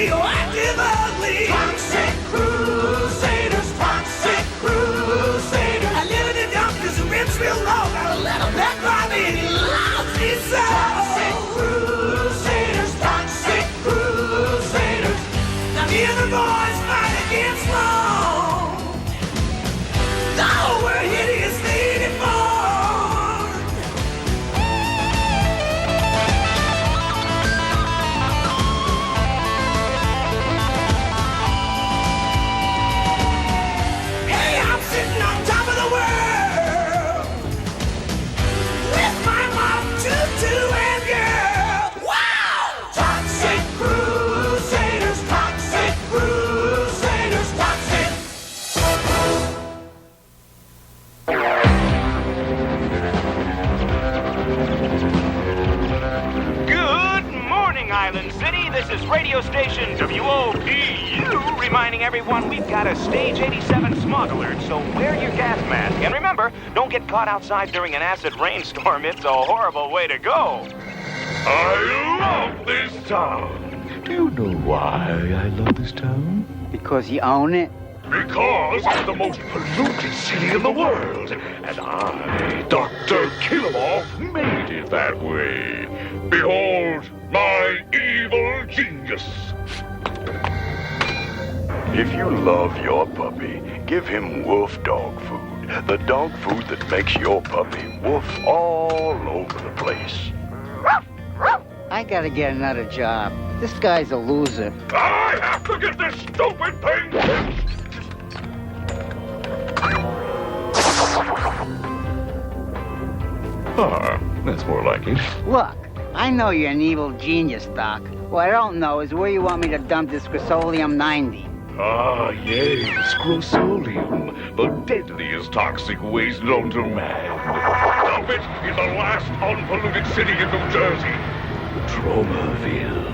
radioactive ugly. Toxic Crusaders, Toxic Crusaders. I live in the dump because the ribs real low. Got a little pet Bobby and he loves me so. Toxic Crusaders, Toxic Crusaders. Now me and the boys fight against law. Oh, we're hideously deformed. Hey, I'm sitting on top of the world with my mom, Tutu, and girl. Wow! Toxic Crusaders, Toxic Crusaders, Toxic. Good morning, Island City. This is radio station WOPU reminding everyone we've got a Stage 87 smog alert, so wear your gas mask. And remember, don't get caught outside during an acid rainstorm. It's a horrible way to go. I love this town. Do you know why I love this town? Because you own it? Because it's the most polluted city in the world. And I, Dr. Killemoff, made it that way. Behold, my evil genius. If you love your puppy, give him wolf dog food. The dog food that makes your puppy woof all over the place. I gotta get another job. This guy's a loser. I have to get this stupid thing fixed. Ah, that's more like it. Look, I know you're an evil genius, Doc. What I don't know is where you want me to dump this Chrysolium 90. Ah, yes, Chrysolium, the deadliest toxic waste known to man. Dump it in the last unpolluted city in New Jersey, Tromaville.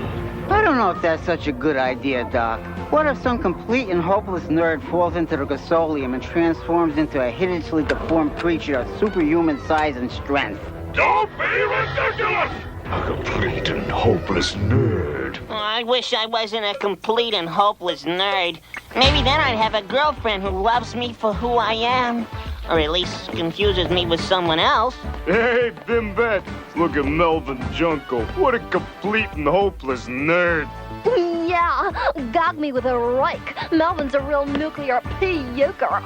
I don't know if that's such a good idea, Doc. What if some complete and hopeless nerd falls into the Chrysolium and transforms into a hideously deformed creature of superhuman size and strength? Don't be ridiculous! A complete and hopeless nerd. Oh, I wish I wasn't a complete and hopeless nerd. Maybe then I'd have a girlfriend who loves me for who I am. Or at least confuses me with someone else. Hey, Bimbet, look at Melvin Junko. What a complete and hopeless nerd. Yeah, gag me with a rake. Melvin's a real nuclear puker.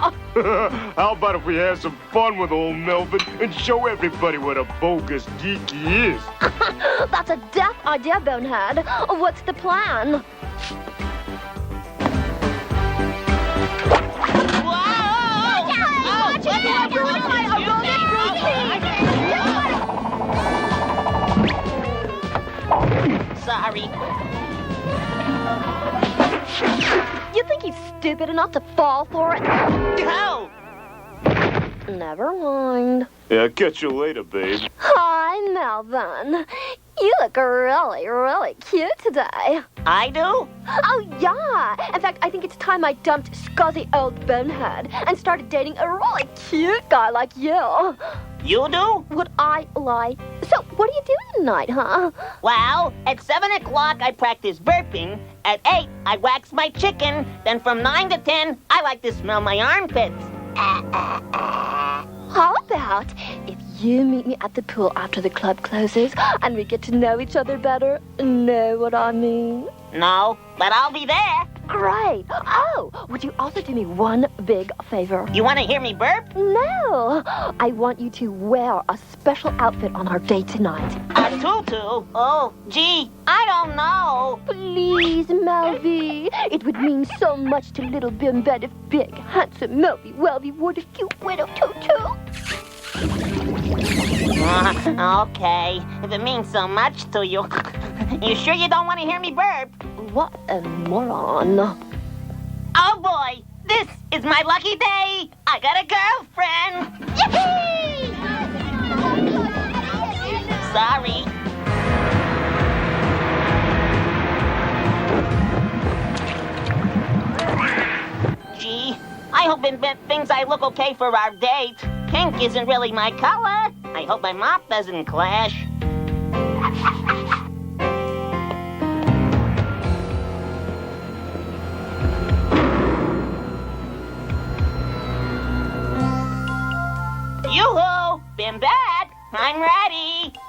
How about if we have some fun with old Melvin and show everybody what a bogus geek he is? That's a deaf idea, Bonehead. What's the plan? Sorry. You think he's stupid enough to fall for it? No! Never mind. Yeah, catch you later, babe. Hi, Melvin. You look really, really cute today. I do? Oh, yeah. In fact, I think it's time I dumped scuzzy old Bonehead and started dating a really cute guy like you. You do? Would I lie? So, what are you doing tonight, huh? Well, at 7 o'clock, I practice burping. At 8, I wax my chicken. Then from 9 to 10, I like to smell my armpits. How about if you meet me at the pool after the club closes and we get to know each other better? Know what I mean? No, but I'll be there. Great. Oh, would you also do me one big favor? You want to hear me burp? No. I want you to wear a special outfit on our date tonight. A tutu? Oh, gee, I don't know. Please, Melvy. It would mean so much to little Bimbet if big, handsome Melvy Welvy wore the cute widow tutu. Okay, if it means so much to you. You sure you don't want to hear me burp? What a moron. Oh boy, this is my lucky day. I got a girlfriend. Yippee! Sorry. Gee, I hope Invent thinks I look okay for our date. Pink isn't really my color. I hope my mop doesn't clash.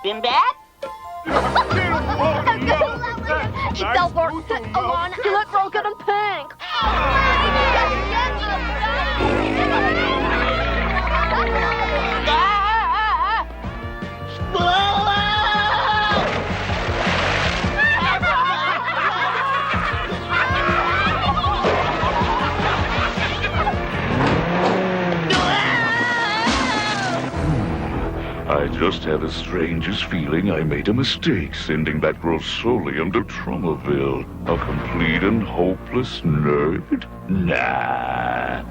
Been bad? Delbert, Alana, you look broken and pink. I just had the strangest feeling I made a mistake sending that Grossolium to Tromaville. A complete and hopeless nerd? Nah.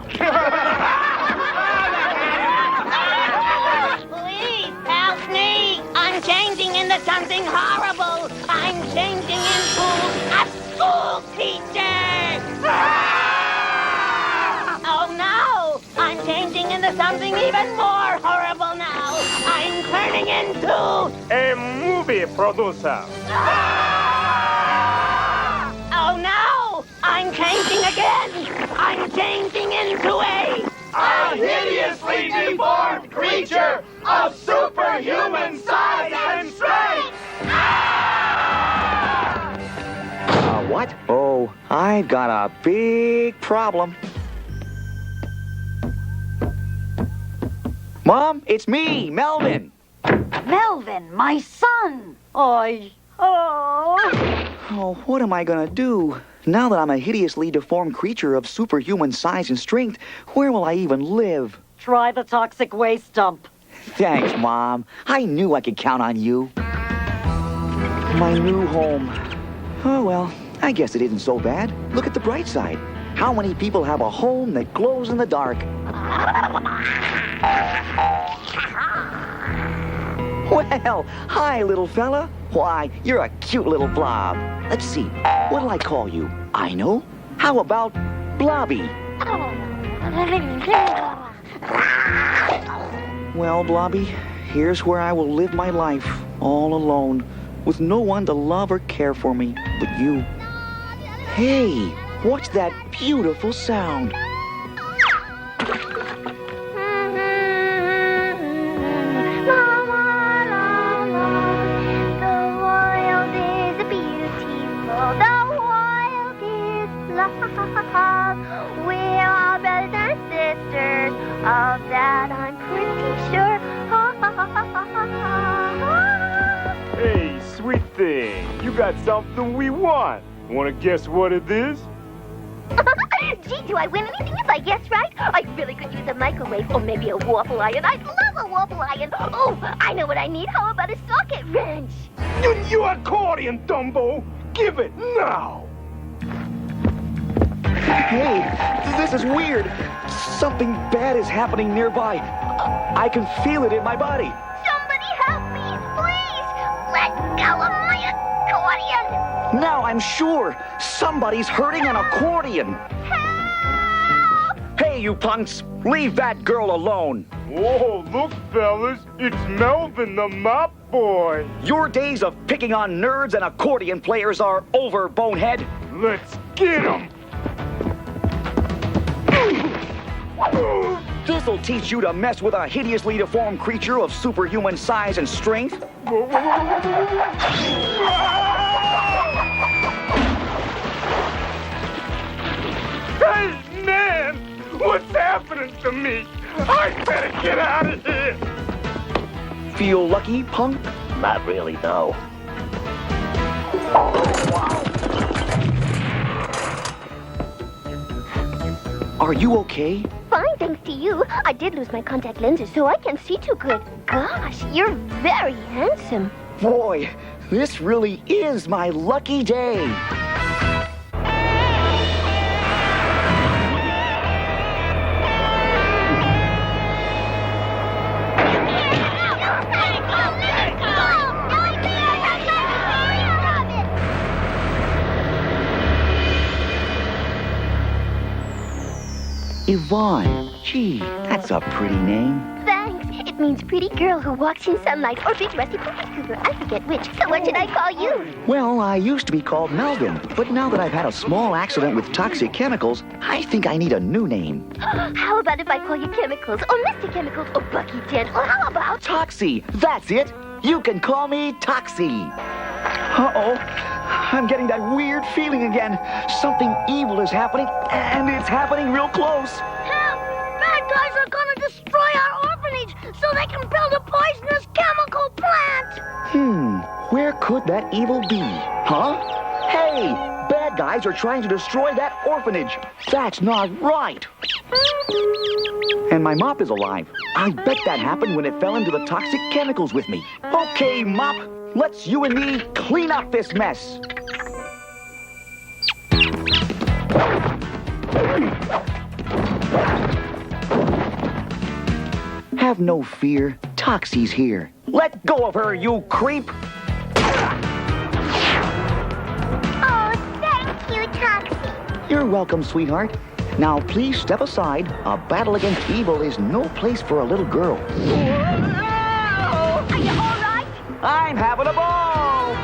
Please help me! I'm changing into something horrible! I'm changing into a school teacher! Oh no! I'm changing into something even more horrible now! I'm turning into... A movie producer. Oh no! I'm changing again! I'm changing into a hideously deformed creature of superhuman size and strength! What? Oh, I've got a big problem. Mom, it's me, Melvin. Melvin, my son. Oh, what am I gonna do? Now that I'm a hideously deformed creature of superhuman size and strength, where will I even live? Try the toxic waste dump. Thanks, Mom. I knew I could count on you. My new home. Oh, well, I guess it isn't so bad. Look at the bright side. How many people have a home that glows in the dark? Well, hi, little fella. Why, you're a cute little blob. Let's see, what'll I call you? I know. How about Blobby? Well, Blobby, here's where I will live my life, all alone, with no one to love or care for me but you. Hey, what's that beautiful sound? We're all brothers and sisters. Of that I'm pretty sure. Hey, sweet thing, you got something we want. Want to guess what it is? Gee, do I win anything if I guess right? I really could use a microwave or maybe a waffle iron. I'd love a waffle iron. Oh, I know what I need. How about a socket wrench? You accordion, Dumbo. Give it now. Hey, this is weird. Something bad is happening nearby. I can feel it in my body. Somebody help me, please. Let go of my accordion. Now I'm sure somebody's hurting an accordion. Help! Hey, you punks, leave that girl alone. Whoa, look, fellas, it's Melvin the mop boy. Your days of picking on nerds and accordion players are over, bonehead. Let's get him. This'll teach you to mess with a hideously deformed creature of superhuman size and strength. Hey, man! What's happening to me? I better get out of here! Feel lucky, punk? Not really, no. Are you okay? Fine, thanks to you. I did lose my contact lenses, so I can't see too good. Gosh, you're very handsome. Boy, this really is my lucky day. Yvonne. Gee, that's a pretty name. Thanks. It means pretty girl who walks in sunlight or big rusty poopy cougar. I forget which. So what should I call you? Well, I used to be called Melvin, but now that I've had a small accident with toxic chemicals, I think I need a new name. How about if I call you Chemicals, or Mr. Chemicals, or Bucky Dent, or how about... Toxie, that's it. You can call me Toxie. Uh-oh. I'm getting that weird feeling again. Something evil is happening, and it's happening real close. Help! Bad guys are gonna destroy our orphanage so they can build a poisonous chemical plant! Where could that evil be? Huh? Hey! Bad guys are trying to destroy that orphanage. That's not right. And my mop is alive. I bet that happened when it fell into the toxic chemicals with me. Okay, Mop, let's you and me clean up this mess. Have no fear. Toxie's here. Let go of her, you creep! Oh, thank you, Toxie. You're welcome, sweetheart. Now, please step aside. A battle against evil is no place for a little girl. Are you all right? I'm having a ball!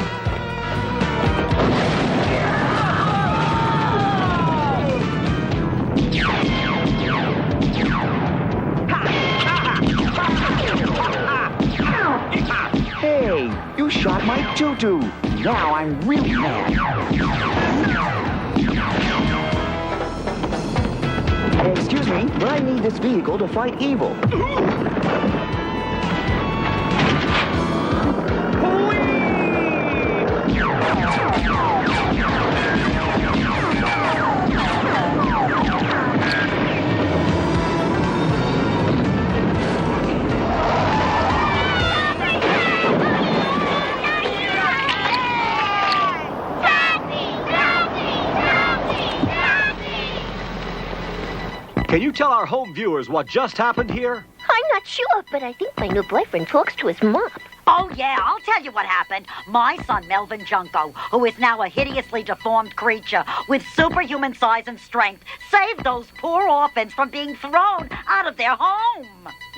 Hey, you shot my tutu. Now I'm really mad. Excuse me, but I need this vehicle to fight evil. Can you tell our home viewers what just happened here? I'm not sure, but I think my new boyfriend talks to his mom. Oh, yeah, I'll tell you what happened. My son, Melvin Junko, who is now a hideously deformed creature with superhuman size and strength, saved those poor orphans from being thrown out of their home.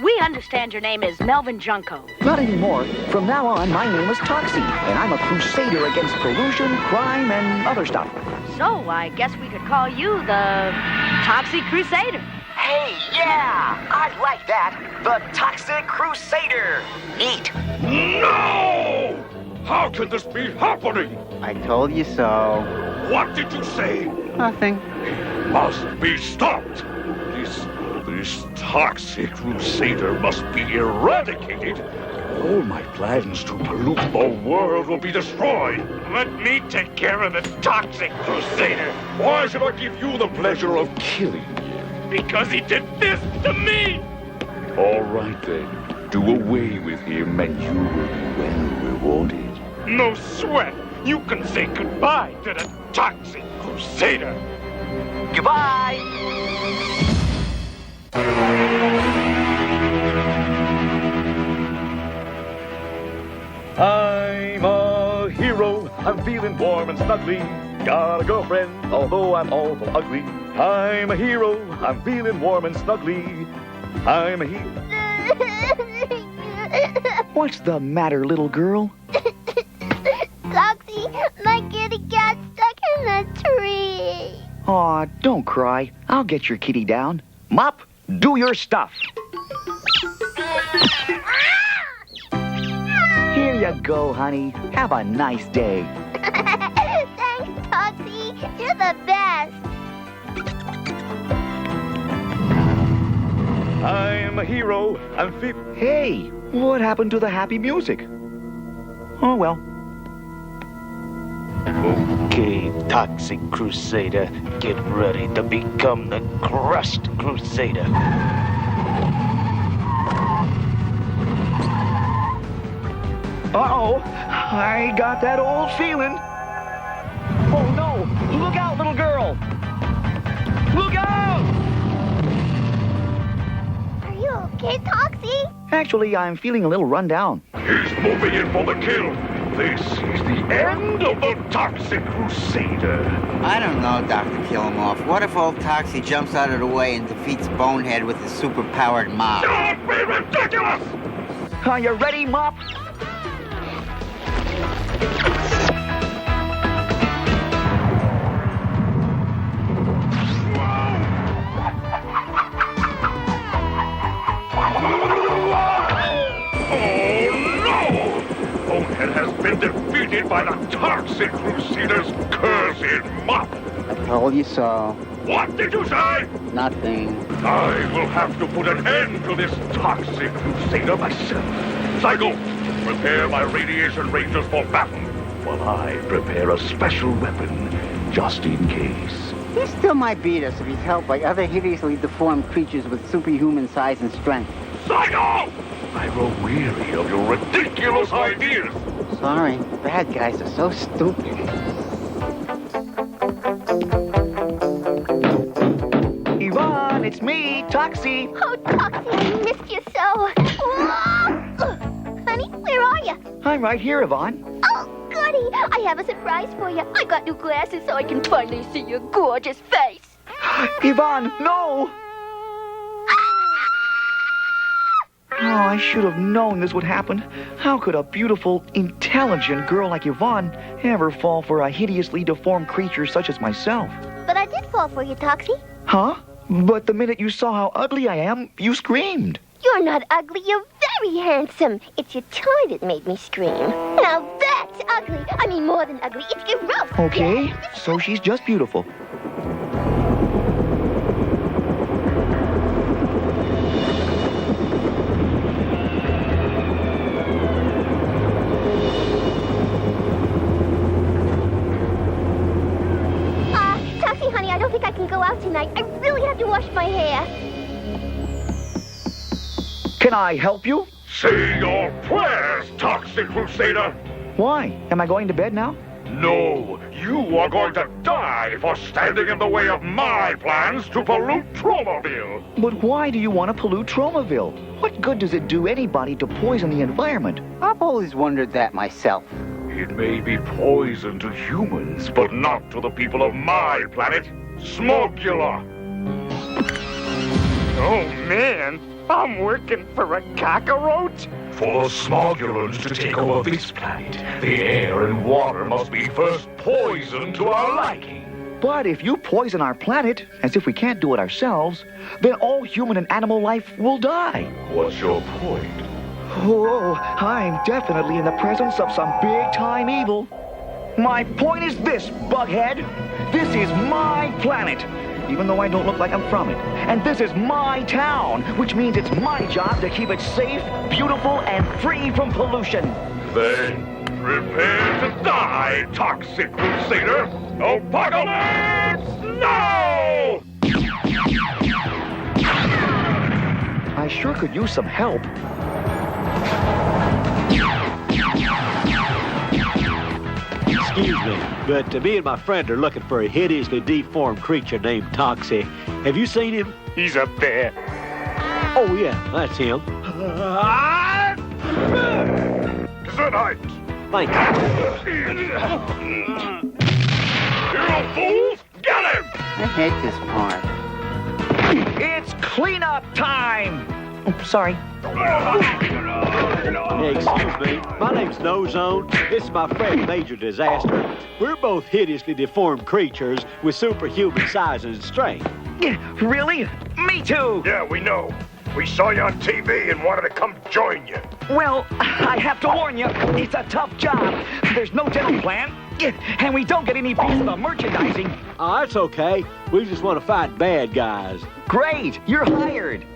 We understand your name is Melvin Junko. Not anymore. From now on, my name is Toxie, and I'm a crusader against pollution, crime, and other stuff. So, I guess we could call you the Toxic Crusader. Hey, yeah! I like that. The Toxic Crusader. Neat. No! How can this be happening? I told you so. What did you say? Nothing. It must be stopped. This Toxic Crusader must be eradicated. All my plans to pollute the world will be destroyed. Let me take care of the Toxic Crusader. Why should I give you the pleasure of killing him? Because he did this to me. All right then. Do away with him and you will be well rewarded. No sweat. You can say goodbye to the Toxic Crusader. Goodbye! I'm a hero. I'm feeling warm and snuggly. Got a girlfriend, although I'm awful ugly. I'm a hero. I'm feeling warm and snuggly. I'm a hero. What's the matter, little girl? Toxie, my kitty got stuck in the tree. Aw, don't cry. I'll get your kitty down. Mop, do your stuff. Here you go, honey. Have a nice day. Thanks, Toxie. You're the best. I'm a hero. Hey, what happened to the happy music? Oh, well. Okay, Toxic Crusader, get ready to become the Crust Crusader. Uh-oh, I got that old feeling. Oh, no, look out, little girl. Look out! Are you okay, Toxie? Actually, I'm feeling a little run down. He's moving in for the kill. This is the end of the Toxic Crusader. I don't know, Dr. Killemoff. What if old Toxie jumps out of the way and defeats Bonehead with his super-powered mob? Don't be ridiculous! Are you ready, Mop? the Toxic Crusaders' cursed mop! I told you so. What did you say? Nothing. I will have to put an end to this Toxic Crusader myself. Psycho, prepare my radiation rangers for battle, while I prepare a special weapon, just in case. He still might beat us if he's helped by other hideously deformed creatures with superhuman size and strength. Psycho! I grow weary of your ridiculous ideas. Sorry, bad guys are so stupid. Yvonne, it's me, Toxie. Oh, Toxie, I missed you so. Whoa! Honey, where are you? I'm right here, Yvonne. Oh, goody! I have a surprise for you. I got new glasses so I can finally see your gorgeous face. Yvonne, no! Oh, I should have known this would happen. How could a beautiful, intelligent girl like Yvonne ever fall for a hideously deformed creature such as myself? But I did fall for you, Toxie. Huh? But the minute you saw how ugly I am, you screamed. You're not ugly. You're very handsome. It's your toy that made me scream. Now that's ugly. I mean, more than ugly. It's gross. Okay, so she's just beautiful. Toxie, honey, I don't think I can go out tonight. I really have to wash my hair. Can I help you? Say your prayers, Toxic Crusader! Why? Am I going to bed now? No, you are going to die for standing in the way of my plans to pollute Tromaville. But why do you want to pollute Tromaville? What good does it do anybody to poison the environment? I've always wondered that myself. It may be poison to humans, but not to the people of my planet, Smogula. Oh, man. I'm working for a cockroach? For the Smogulans to take over this planet, the air and water must be first poisoned to our liking. But if you poison our planet, as if we can't do it ourselves, then all human and animal life will die. What's your point? Oh, I'm definitely in the presence of some big-time evil. My point is this, Bughead. This is my planet, even though I don't look like I'm from it. And this is my town, which means it's my job to keep it safe, beautiful, and free from pollution. Then prepare to die, Toxic Crusader! Apocalypse now! I sure could use some help. Excuse me, but me and my friend are looking for a hideously deformed creature named Toxie. Have you seen him? He's up there. Oh, yeah, that's him. Good night. Thank you. You fools! Get him! I hate this part. It's cleanup time! Oh, sorry. Excuse me, my name's No Zone. This is my friend Major Disaster. We're both hideously deformed creatures with superhuman size and strength. Really? Me too! Yeah, we know. We saw you on TV and wanted to come join you. Well, I have to warn you, it's a tough job. There's no dental plan, and we don't get any piece of the merchandising. Oh, that's okay. We just want to fight bad guys. Great, you're hired.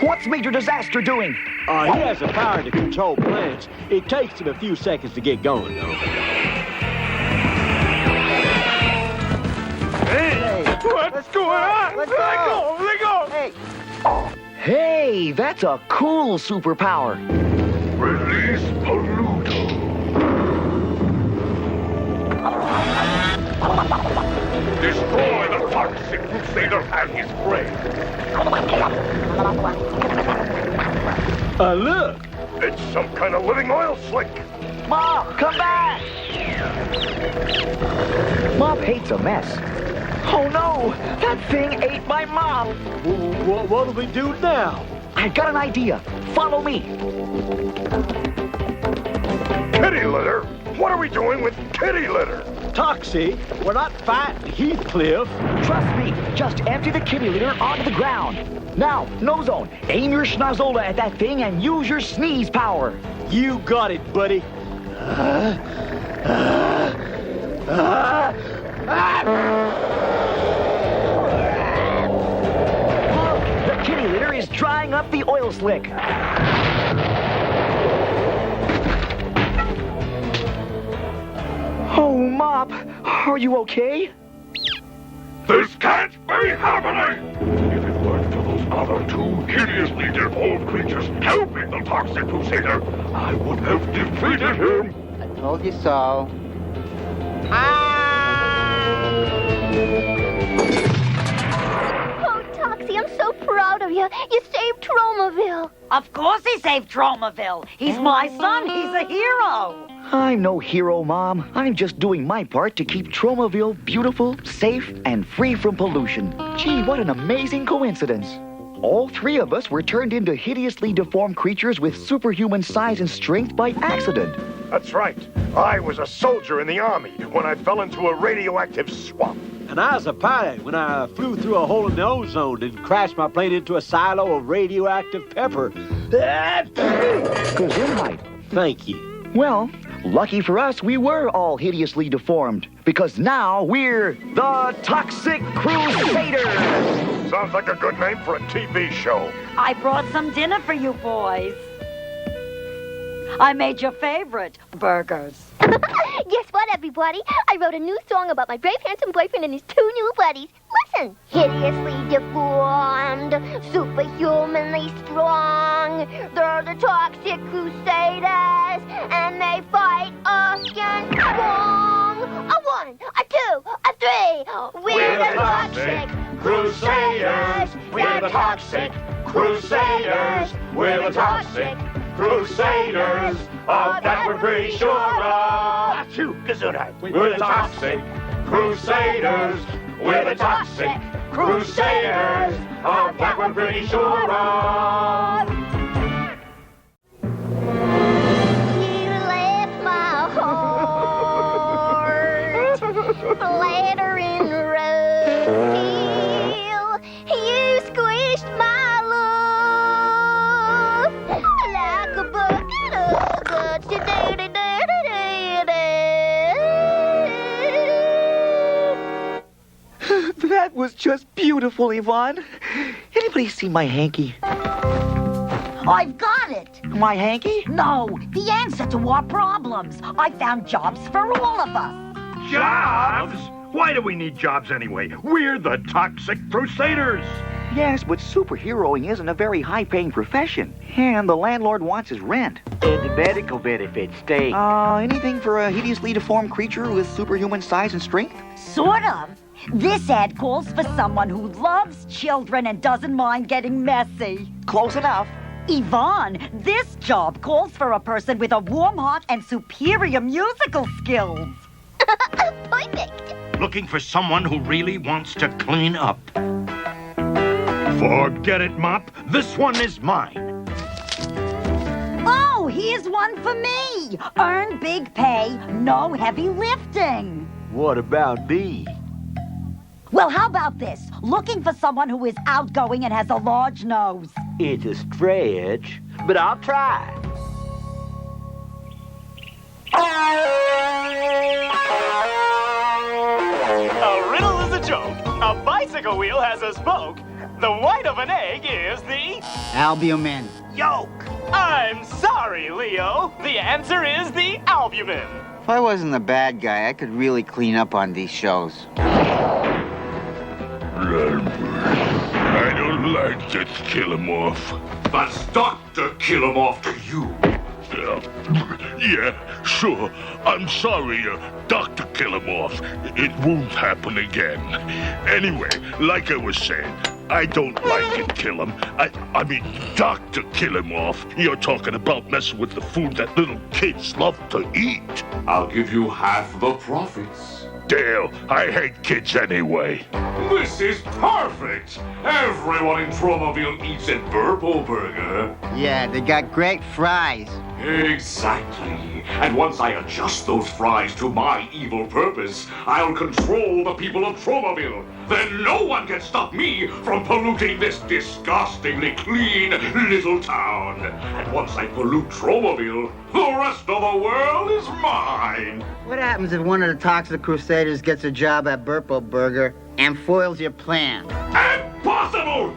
What's Major Disaster doing? He has the power to control plants. It takes him a few seconds to get going, though. Hey, what's going on? Let go. Let go. Hey. Hey, that's a cool superpower. Release polluted. Destroy the Toxic Crusader and his prey. Look! It's some kind of living oil slick. Mom, come back! Mom hates a mess. Oh no, that thing ate my mom. What do we do now? I got an idea. Follow me. Kitty litter? What are we doing with kitty litter? Toxie, we're not fighting Heathcliff. Trust me, just empty the kitty litter onto the ground. Now, No Zone, aim your schnozola at that thing and use your sneeze power. You got it, buddy. The kitty litter is drying up the oil slick. Oh, Mop, are you okay? This can't be happening! If it weren't for those other two hideously deformed creatures helping the Toxic Crusader, I would have defeated him! I told you so. Oh, Toxie, I'm so proud of you. You saved Tromaville. Of course he saved Tromaville. He's my son. He's a hero. I'm no hero, Mom. I'm just doing my part to keep Tromaville beautiful, safe, and free from pollution. Gee, what an amazing coincidence. All three of us were turned into hideously deformed creatures with superhuman size and strength by accident. That's right. I was a soldier in the army when I fell into a radioactive swamp. And I was a pilot when I flew through a hole in the ozone and crashed my plane into a silo of radioactive pepper. Gesundheit. Thank you. Well, lucky for us, we were all hideously deformed, because now we're the Toxic Crusaders! Sounds like a good name for a TV show. I brought some dinner for you boys. I made your favorite, burgers. Guess what, everybody? I wrote a new song about my brave, handsome boyfriend and his two new buddies. Listen. Hideously deformed, superhumanly strong. They're the Toxic Crusaders, and they fight against wrong. A one, a two, a three. We're the Toxic Crusaders. We're the Toxic Crusaders. We're the Toxic Crusaders. Of that we're pretty sure of. Achoo, Gesundheit. We're the Toxic Crusaders. We're the Toxic Crusaders. Of that we're pretty sure of. You left my heart flattering roadkill. You squished my love like a bucket of guts. That was just beautiful, Yvonne. Anybody see my hanky? I've got it. My hanky? No, the answer to our problems. I found jobs for all of us. Jobs? Why do we need jobs anyway? We're the Toxic Crusaders. Yes, but superheroing isn't a very high-paying profession. And the landlord wants his rent. And the medical benefits stay. Anything for a hideously deformed creature with superhuman size and strength? Sort of. This ad calls for someone who loves children and doesn't mind getting messy. Close enough. Yvonne, this job calls for a person with a warm heart and superior musical skills. Perfect. Looking for someone who really wants to clean up. Forget it, Mop. This one is mine. Oh, here's one for me. Earn big pay, no heavy lifting. What about me? Well, how about this? Looking for someone who is outgoing and has a large nose. It's a stretch, but I'll try. A riddle is a joke. A bicycle wheel has a spoke. The white of an egg is the... Albumin. Yolk. I'm sorry, Leo. The answer is the albumin. If I wasn't the bad guy, I could really clean up on these shows. I don't like this, Killemoff. That's Dr. Killemoff to you. Yeah, sure. I'm sorry, Dr. Killemoff. It won't happen again. Anyway, like I was saying, I don't like it, Killem. I mean, Dr. Killemoff. You're talking about messing with the food that little kids love to eat. I'll give you half the profits. deal. I hate kids anyway. This is perfect. Everyone in Tromaville eats at Burpo Burger. Yeah, they got great fries. Exactly. And once I adjust those fries to my evil purpose, I'll control the people of Tromaville. Then no one can stop me from polluting this disgustingly clean little town. And once I pollute Tromaville, the rest of the world is mine. What happens if one of the Toxic Crusaders gets a job at Burpo Burger and foils your plan? Impossible!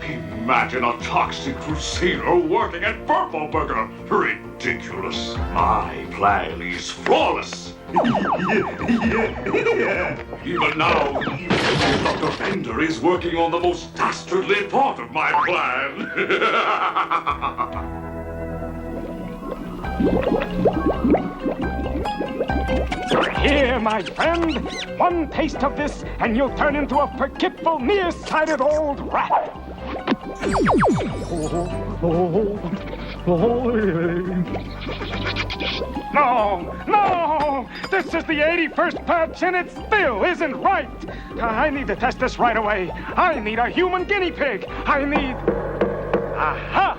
Imagine a Toxic Crusader working at Burpo Burger. Ridiculous. My plan is flawless. Even now, Dr. Bender is working on the most dastardly part of my plan. Here, my friend. One taste of this, and you'll turn into a forgetful, nearsighted old rat. No! This is the 81st patch, and it still isn't right. I need to test this right away. I need a human guinea pig. Aha!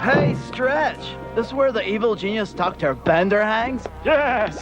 Hey, Stretch. This is where the evil genius Dr. Bender hangs? Yes.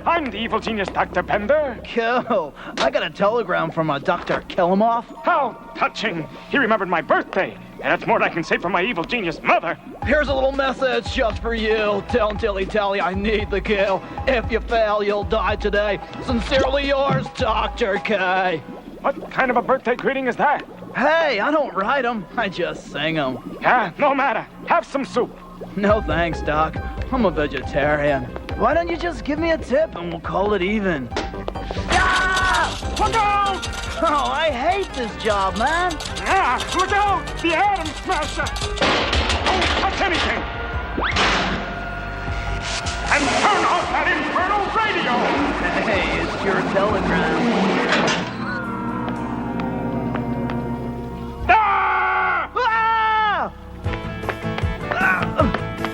I'm the evil genius Dr. Bender. Cool. I got a telegram from a Dr. Killemoff. How touching. He remembered my birthday. And that's more than I can say for my evil genius mother. Here's a little message just for you. Tell Dilly-Tally I need the kill. If you fail, you'll die today. Sincerely yours, Dr. K. What kind of a birthday greeting is that? Hey, I don't write them. I just sing them. Yeah, no matter. Have some soup. No thanks, Doc. I'm a vegetarian. Why don't you just give me a tip and we'll call it even? Ah! Look out! Oh, I hate this job, man. Ah, look out! The atom smasher! Don't touch anything! And turn off that infernal radio! Hey, it's your telegram.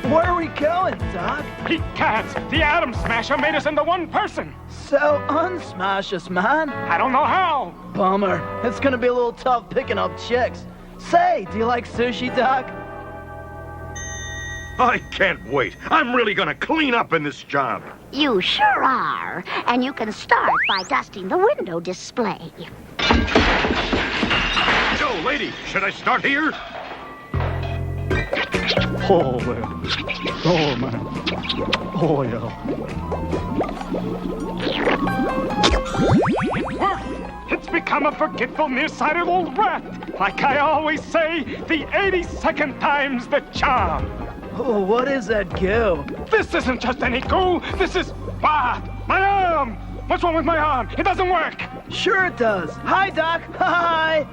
Where are we going, Doc? He can't! The atom smasher made us into one person! So unsmash us, man. I don't know how. Bummer. It's gonna be a little tough picking up chicks. Say, do you like sushi, Doc? I can't wait. I'm really gonna clean up in this job. You sure are. And you can start by dusting the window display. Yo, lady, should I start here? Oh, man. Oh, man. Oh, yeah. It worked! It's become a forgetful, nearsighted old rat. Like I always say, the 82nd time's the charm. Oh, what is that goo? This isn't just any goo. This is... Ah! My arm! What's wrong with my arm? It doesn't work. Sure it does. Hi, Doc. Hi.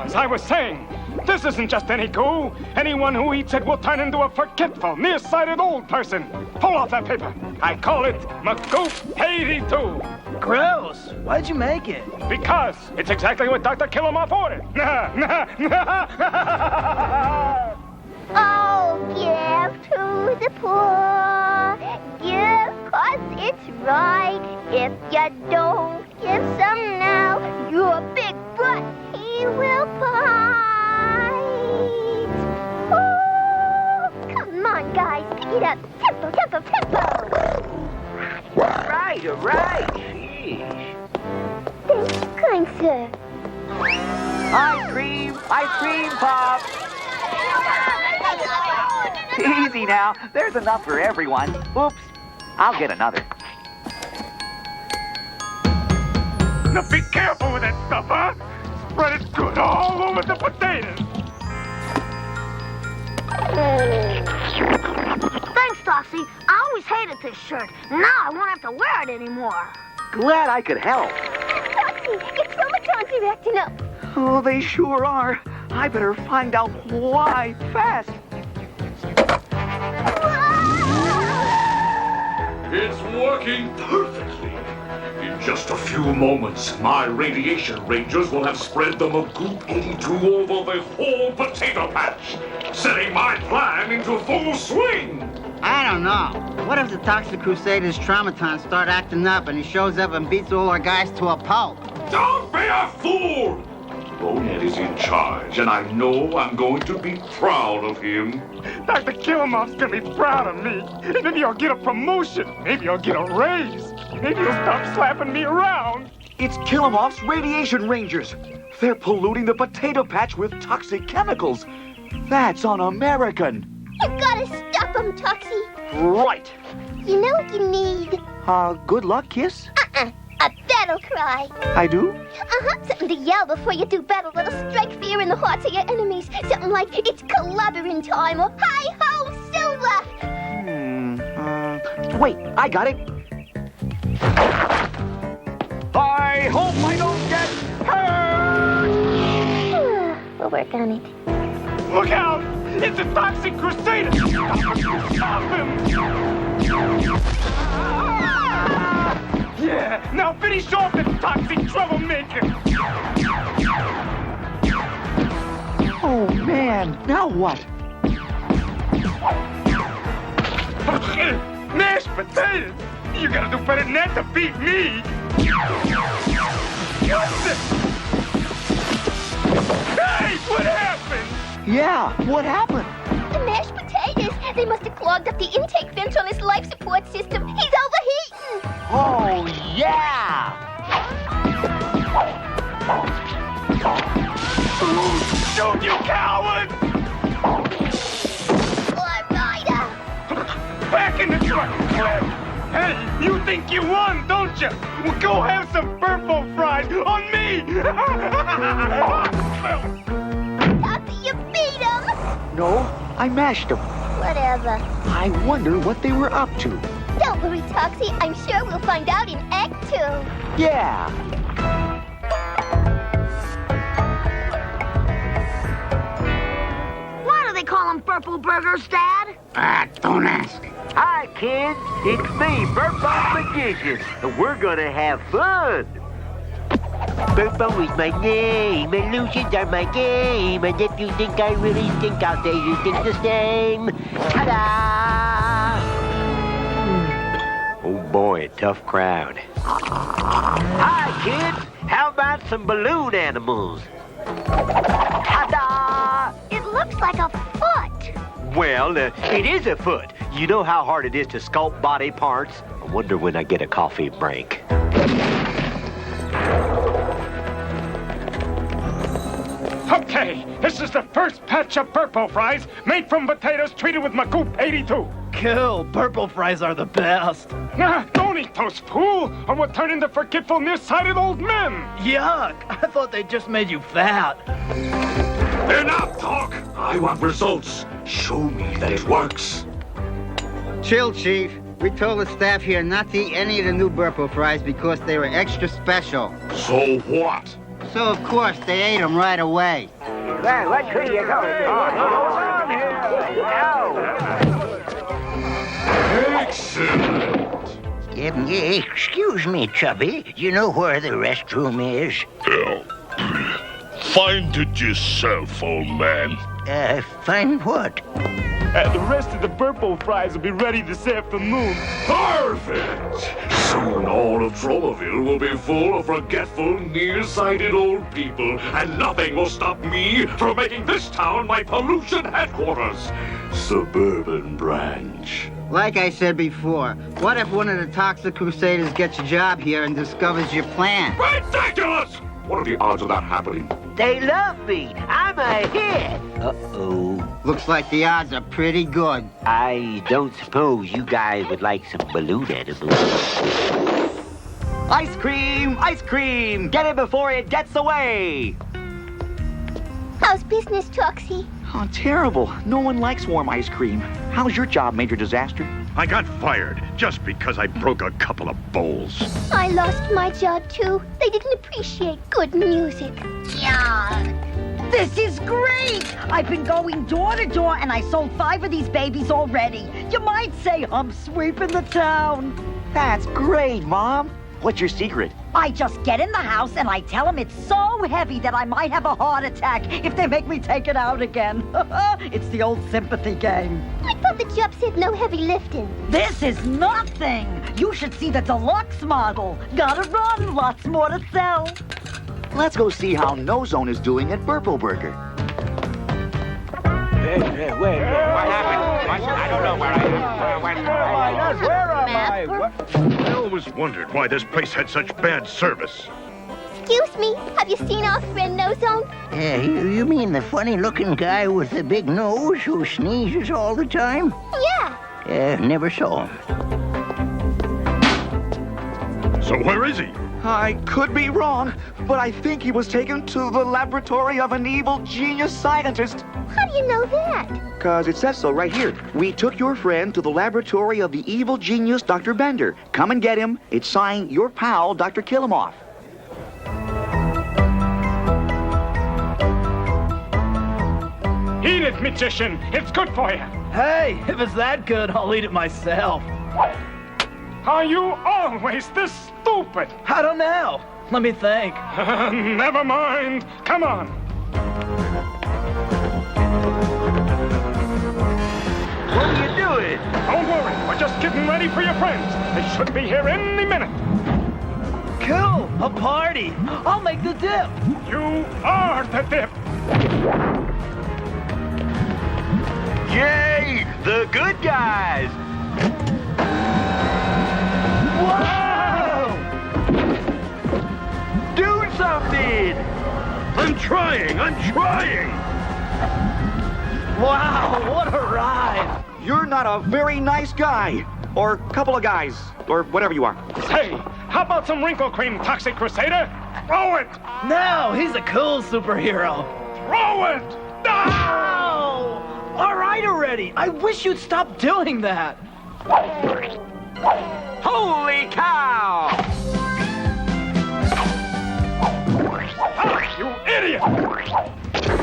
As I was saying, this isn't just any goo. Anyone who eats it will turn into a forgetful, nearsighted old person. Pull off that paper. I call it MAXOUT 82. Gross. Why'd you make it? Because it's exactly what Dr. Killemoff ordered. Oh, give to the poor. Give 'cause it's right. If you don't give some now, your big butt he will bite. Oh, come on, guys. Pick it up. Tempo. Right. Sheesh. Thanks, kind sir. Ice cream pop. Easy now. There's enough for everyone. Oops. I'll get another. Now be careful with that stuff, huh? Spread it good all over the potatoes. Thanks, Toxie. I always hated this shirt. Now I won't have to wear it anymore. Glad I could help. Toxie, your chromatones are acting up. Oh, they sure are. I better find out why fast. It's working perfectly. In just a few moments, my radiation rangers will have spread the MAXOUT 82 over the whole potato patch, setting my plan into full swing. I don't know. what if the Toxic Crusaders Tromaville start acting up and he shows up and beats all our guys to a pulp? Don't be a fool! Bonehead is in charge, and I know I'm going to be proud of him. Dr. Killemoff's gonna be proud of me. Maybe I'll get a promotion. Maybe I'll get a raise. Maybe he'll stop slapping me around. It's Killemoff's radiation rangers. They're polluting the potato patch with toxic chemicals. That's un-American. You gotta stop them, Toxie. Right. You know what you need? Good luck, Kiss? A battle cry. I do? Something to yell before you do battle that'll strike fear in the hearts of your enemies. Something like, it's clobbering time, or hi-ho, Silver! Wait, I got it. I hope I don't get hurt! We'll work on it. Look out! It's the Toxic Crusaders! Stop him! Yeah, now finish off the toxic troublemaker! Oh, man. Now what? Mashed potatoes! You gotta do better than that to beat me! What's this? Hey, what happened? Yeah, what happened? The mashed potatoes! They must have clogged up the intake vents on his life support system. He's overheating! Oh, yeah! Shoot, you coward! Rider! Back in the truck, quick! Hey, you think you won, don't you? Well, go have some Burpo fries on me! Toxie, you beat him! No, I mashed them. Whatever. I wonder what they were up to. Don't worry, Toxie. I'm sure we'll find out in Act 2. Yeah. Why do they call them Burpo Burgers, Dad? Don't ask. Hi, kids. It's me, Burpo Magician, and we're gonna have fun. Burpo is my name, illusions are my game, and if you think I really think out there, you think the same. Ta-da! Oh boy, tough crowd. Hi, kids. How about some balloon animals? Ta-da! It looks like a foot. Well, it is a foot. You know how hard it is to sculpt body parts? I wonder when I get a coffee break. Okay, this is the first batch of Burpo fries made from potatoes treated with MAXOUT 82. Cool, Burpo fries are the best. Nah, don't eat those, fool, or we'll turn into forgetful, nearsighted old men. Yuck, I thought they just made you fat. Enough talk! I want results. Show me that it works. Chill, Chief. We told the staff here not to eat any of the new Burpo fries because they were extra special. So what? So, of course, they ate them right away. Hey, what tree you going? Excellent. Excuse me, Chubby. You know where the restroom is? Find it yourself, old man. Find what? The rest of the Burpo fries will be ready this afternoon. Perfect! Soon all of Tromaville will be full of forgetful, nearsighted old people, and nothing will stop me from making this town my pollution headquarters. Suburban branch. Like I said before, what if one of the Toxic Crusaders gets a job here and discovers your plan? Ridiculous! What are the odds of that happening? They love me. I'm a hit. Uh-oh. Looks like the odds are pretty good. I don't suppose you guys would like some balloon animals. Ice cream! Ice cream! Get it before it gets away! How's business, Toxie? Oh, terrible. No one likes warm ice cream. How's your job, Major Disaster? I got fired just because I broke a couple of bowls. I lost my job, too. They didn't appreciate good music. Yeah. This is great! I've been going door to door and I sold 5 of these babies already. You might say I'm sweeping the town. That's great, Mom. What's your secret? I just get in the house and I tell them it's so heavy that I might have a heart attack if they make me take it out again. It's the old sympathy game. I thought the job said no heavy lifting. This is nothing. You should see the deluxe model. Gotta run, lots more to sell. Let's go see how No Zone is doing at Burpo Burger. Wait. What happened? I don't know where I am. Where am I? I always wondered why this place had such bad service. Excuse me, have you seen our friend Nozone? You mean the funny-looking guy with the big nose who sneezes all the time? Yeah. Never saw him. So where is he? I could be wrong, but I think he was taken to the laboratory of an evil genius scientist. How do you know that? Because it says so right here. We took your friend to the laboratory of the evil genius Dr. Bender. Come and get him. It's signed your pal, Dr. Killemoff. Eat it, magician. It's good for you. Hey, if it's that good, I'll eat it myself. Are you always this stupid? I don't know. Let me think. Never mind. Come on. What are you doing? Don't worry. We're just getting ready for your friends. They should be here any minute. Cool. A party. I'll make the dip. You are the dip. Yay! The good guys! Whoa! Do something! I'm trying! Wow, what a ride! You're not a very nice guy. Or couple of guys. Or whatever you are. Hey, how about some wrinkle cream, Toxic Crusader? Throw it! No, he's a cool superhero. Throw it! No! All right already. I wish you'd stop doing that. Holy cow! Ah, you idiot!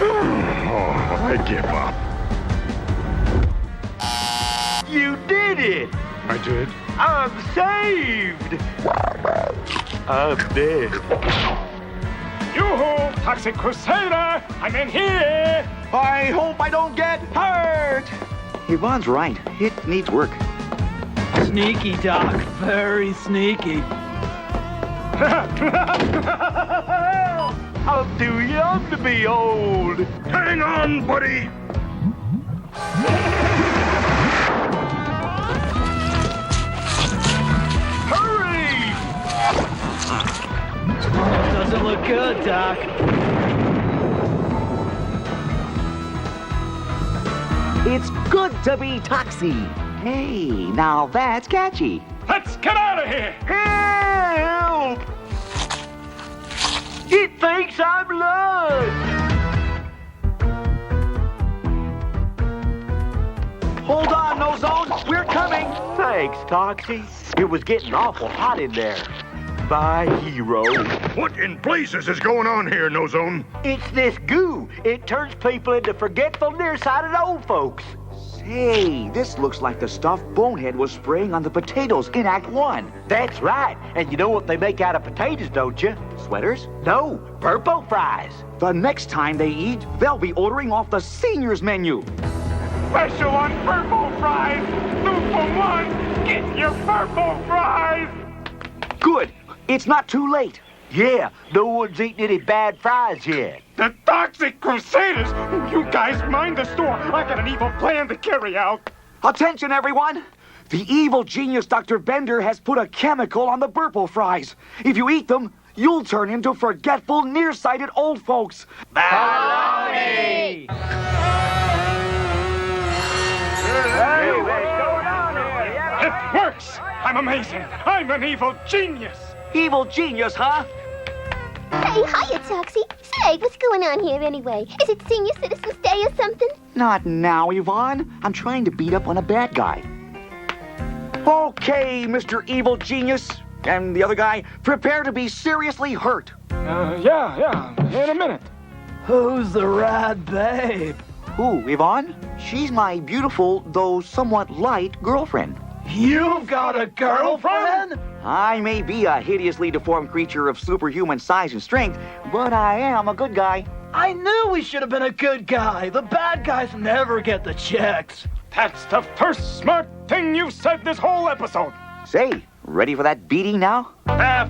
Oh, I give up. You did it! I did? I'm saved! I'm dead. Yoo-hoo, Toxic Crusader! I'm in here! I hope I don't get hurt. Yvonne's right. It needs work. Sneaky, Doc. Very sneaky. I'm too young to be old. Hang on, buddy. Hurry! Doesn't look good, Doc. It's good to be Toxy. Hey, now that's catchy. Let's get out of here! Help! It thinks I'm lunch! Hold on, No Zone. We're coming. Thanks, Toxie. It was getting awful hot in there. Bye, hero. What in blazes is going on here, No Zone? It's this goo. It turns people into forgetful, nearsighted old folks. Hey, this looks like the stuff Bonehead was spraying on the potatoes in Act 1. That's right. And you know what they make out of potatoes, don't you? Sweaters? No, Burpo fries. The next time they eat, they'll be ordering off the seniors menu. Special on Burpo fries! 2 for 1! Get your Burpo fries! Good. It's not too late. Yeah, no one's eaten any bad fries yet. The Toxic Crusaders! You guys mind the store. I got an evil plan to carry out. Attention, everyone. The evil genius Dr. Bender has put a chemical on the Burpo fries. If you eat them, you'll turn into forgetful, nearsighted old folks. Baloney! Hey, what's going on here? It works! I'm amazing. I'm an evil genius. Evil genius, huh? Hey, hiya, Toxie. Say, what's going on here anyway? Is it Senior Citizens Day or something? Not now, Yvonne. I'm trying to beat up on a bad guy. Okay, Mr. Evil Genius. And the other guy, prepare to be seriously hurt. Yeah, in a minute. Who's the rad babe? Who, Yvonne? She's my beautiful, though somewhat light, girlfriend. You've got a girlfriend? I may be a hideously deformed creature of superhuman size and strength, but I am a good guy. I knew we should have been a good guy. The bad guys never get the checks. That's the first smart thing you've said this whole episode. Say, ready for that beating now?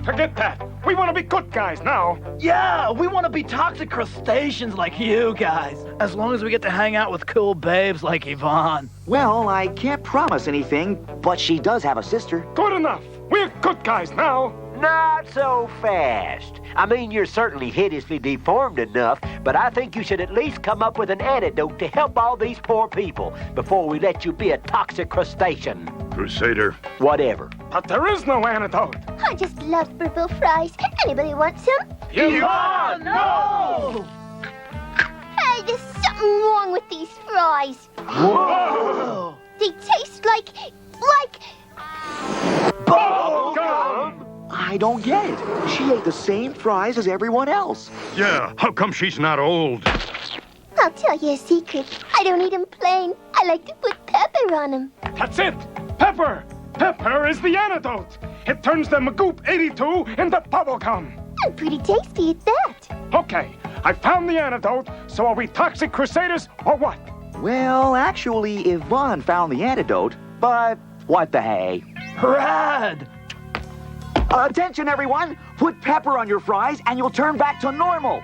Forget that. We want to be good guys now. Yeah, we want to be toxic crustaceans like you guys. As long as we get to hang out with cool babes like Yvonne. Well, I can't promise anything, but she does have a sister. Good enough. We're good guys now. Not so fast. I mean, you're certainly hideously deformed enough, but I think you should at least come up with an antidote to help all these poor people before we let you be a toxic crustacean. Crusader. Whatever. But there is no antidote. I just love Burpo fries. Anybody want some? Yvonne, no! Hey, there's something wrong with these fries. Whoa! They taste like bubblegum! I don't get it. She ate the same fries as everyone else. Yeah, how come she's not old? I'll tell you a secret. I don't eat them plain. I like to put pepper on them. That's it! Pepper! Pepper is the antidote! It turns the MAXOUT 82 into bubblegum! And pretty tasty at that. Okay, I found the antidote, so are we Toxic Crusaders or what? Well, actually, Yvonne found the antidote, but what the hey? Rad! Attention, everyone! Put pepper on your fries and you'll turn back to normal.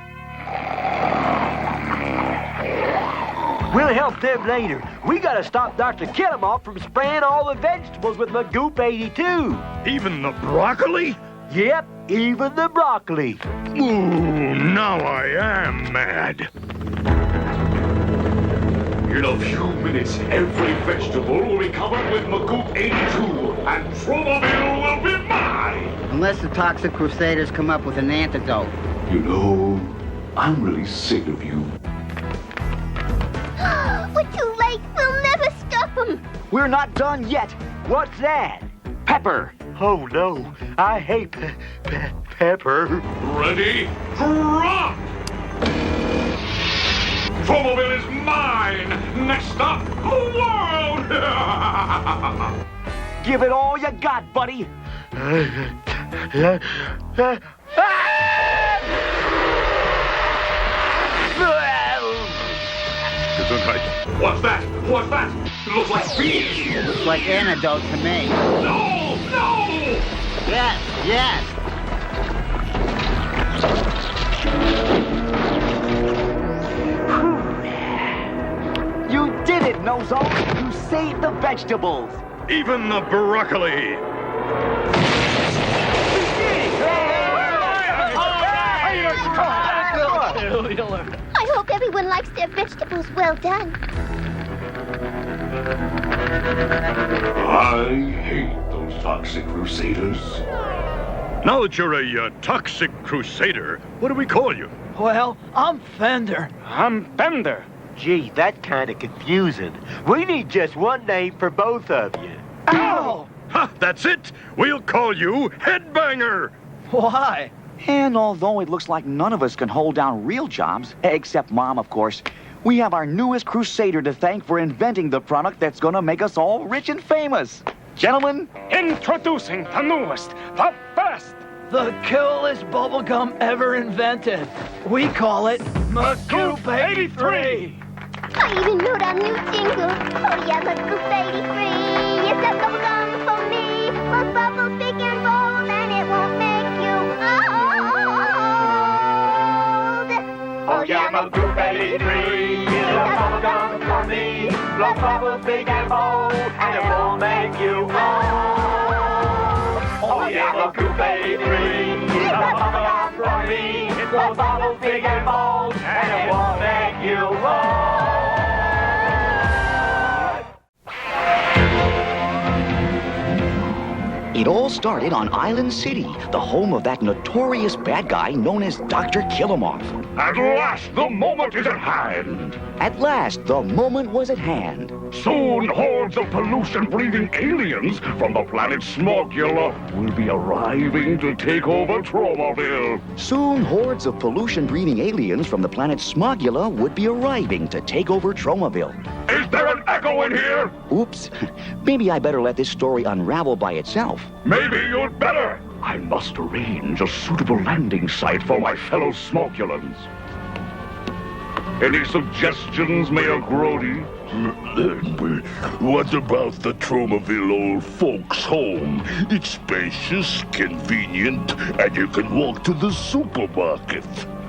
We'll help them later. We gotta stop Dr. Killemoff from spraying all the vegetables with MAXOUT 82. Even the broccoli? Yep, even the broccoli. Ooh, now I am mad. In a few minutes, every vegetable will be covered with MAXOUT 82, and Tromaville will be mine! Unless the Toxic Crusaders come up with an antidote. You know, I'm really sick of you. We're too late. We'll never stop them. We're not done yet. What's that? Pepper. Oh, no. I hate pepper. Ready? Drop! Tromaville is mine! Next stop, the world! Give it all you got, buddy. What's that? What's that? It looks like bees! Looks like antidote to me. No! No! Yes, yes. You did it, Nozo! You saved the vegetables! Even the broccoli! I hope everyone likes their vegetables well done. I hate those Toxic Crusaders. Now that you're a Toxic Crusader, what do we call you? Well, I'm Fender. I'm Bender. Gee, that's kind of confusing. We need just one name for both of you. Ow! Ha, that's it! We'll call you Headbanger! Why? And although it looks like none of us can hold down real jobs, except Mom, of course, we have our newest Crusader to thank for inventing the product that's gonna make us all rich and famous. Gentlemen, introducing the newest, the best, the coolest bubblegum ever invented. We call it MAXOUT 83. I even wrote our new jingle. Oh yeah, MAXOUT 83. It's a bubblegum for me. Most bubbles big and bold, and it won't make you old. Oh yeah, MAXOUT 83. It's a bubblegum for me. Most bubbles big and bold, and it won't make you old. Oh yeah, MAXOUT 83. It's a bubblegum for me. Most bubbles big and bold, and it won't make you old. it all started on Island City, the home of that notorious bad guy known as Dr. Killemoff. At last, the moment is at hand. At last, the moment was at hand. Soon, hordes of pollution-breathing aliens from the planet Smogula will be arriving to take over Tromaville. Soon, hordes of pollution-breathing aliens from the planet Smogula would be arriving to take over Tromaville. Is there an echo Psycho in here? Oops. Maybe I better let this story unravel by itself. Maybe you'd better. I must arrange a suitable landing site for my fellow Smogulans. Any suggestions, Mayor Grody? What about the Tromaville old folks' home? It's spacious, convenient, and you can walk to the supermarket.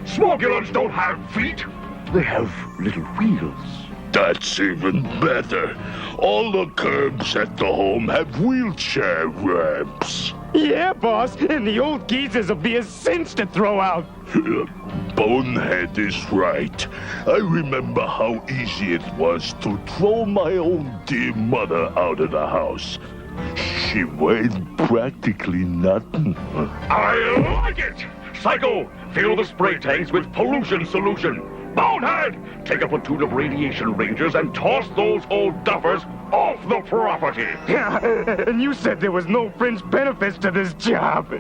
Smogulans don't have feet. They have little wheels. That's even better. All the curbs at the home have wheelchair ramps. Yeah, boss, and the old geezers will be a cinch to throw out. Bonehead is right. I remember how easy it was to throw my own dear mother out of the house. She weighed practically nothing. I like it! Psycho, fill the spray tanks with pollution solution. Bonehead, take a platoon of radiation rangers and toss those old duffers off the property. And you said there was no fringe benefits to this job.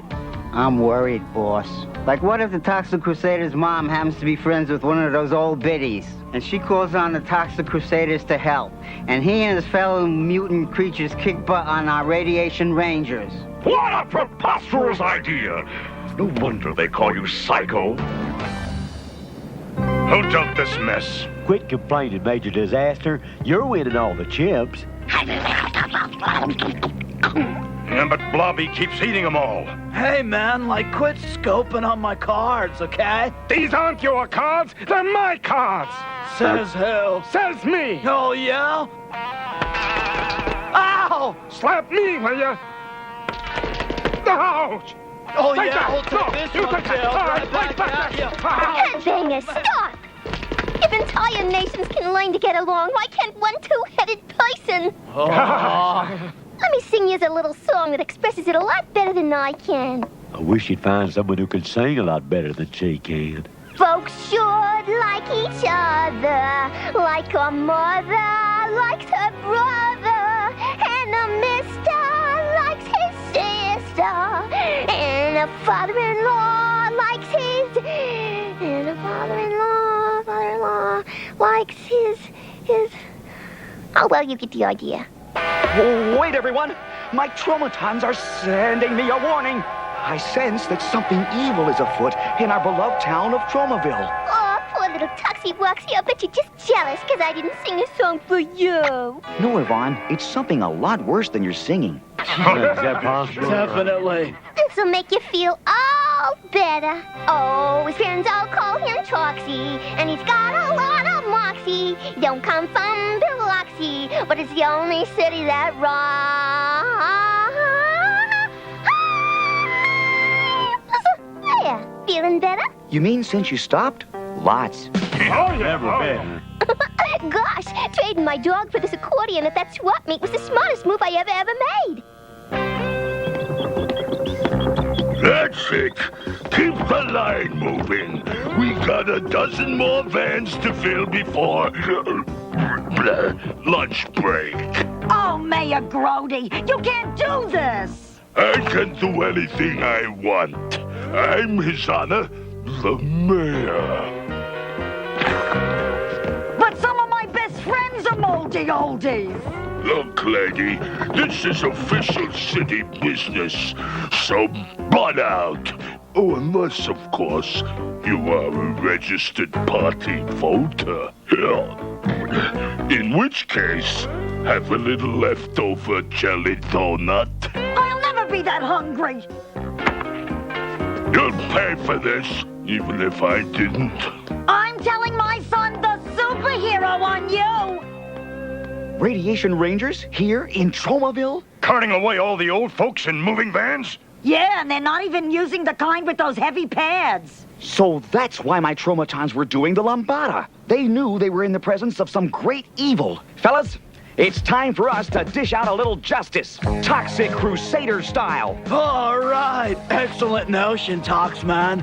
I'm worried, boss. Like, what if the Toxic Crusaders' mom happens to be friends with one of those old biddies, and she calls on the Toxic Crusaders to help, and he and his fellow mutant creatures kick butt on our radiation rangers? What a preposterous idea! No wonder they call you Psycho. Who dumped this mess? Quit complaining, Major Disaster. You're winning all the chips. Yeah, but Blobby keeps eating them all. Hey, man, like, quit scoping on my cards, okay? These aren't your cards, they're my cards. Says who? Says me. Oh, yeah? Ow! Slap me, will ya? Ouch! Oh, Take yeah, that. I'll take No, this you one, take that. Dale. All Right right, back at you. Headbanger, stop! If entire nations can learn to get along, why can't one two-headed person? Let me sing you a little song that expresses it a lot better than I can. I wish you'd find someone who could sing a lot better than she can. Folks should like each other, like a mother likes her brother, and a mister likes his sister, and a father-in-law likes his, and a father-in-law likes his. Oh, well, you get the idea. Wait, everyone! My Tromatons are sending me a warning. I sense that something evil is afoot in our beloved town of Tromaville. Oh, poor little Toxie Woxie, I bet you're just jealous because I didn't sing a song for you. No, Yvonne, it's something a lot worse than your singing. Is that possible? Definitely. This will make you feel all better. Oh, his friends all call him Toxie, and he's got a lot of moxie. He don't come from Biloxi, but it's the only city that rocks. There, feeling better? You mean since you stopped? Lots. Oh, Never been. Gosh, trading my dog for this accordion at that swap meet was the smartest move I ever made. That's it. Keep the line moving. We got a dozen more vans to fill before lunch break. Oh, Mayor Grody, you can't do this. I can do anything I want. I'm His Honor, the Mayor. But some of my best friends are moldy oldies. Look, lady, this is official city business, so butt out. Oh, unless, of course, you are a registered party voter. In which case, have a little leftover jelly donut. I'll never be that hungry. You'll pay for this, even if I didn't. I'm telling my son the superhero on you. Radiation Rangers here in Tromaville? Carting away all the old folks in moving vans? Yeah, and they're not even using the kind with those heavy pads. So that's why my Tromatons were doing the lambada. They knew they were in the presence of some great evil. Fellas, it's time for us to dish out a little justice. Toxic Crusader style. All right. Excellent notion, Toxman.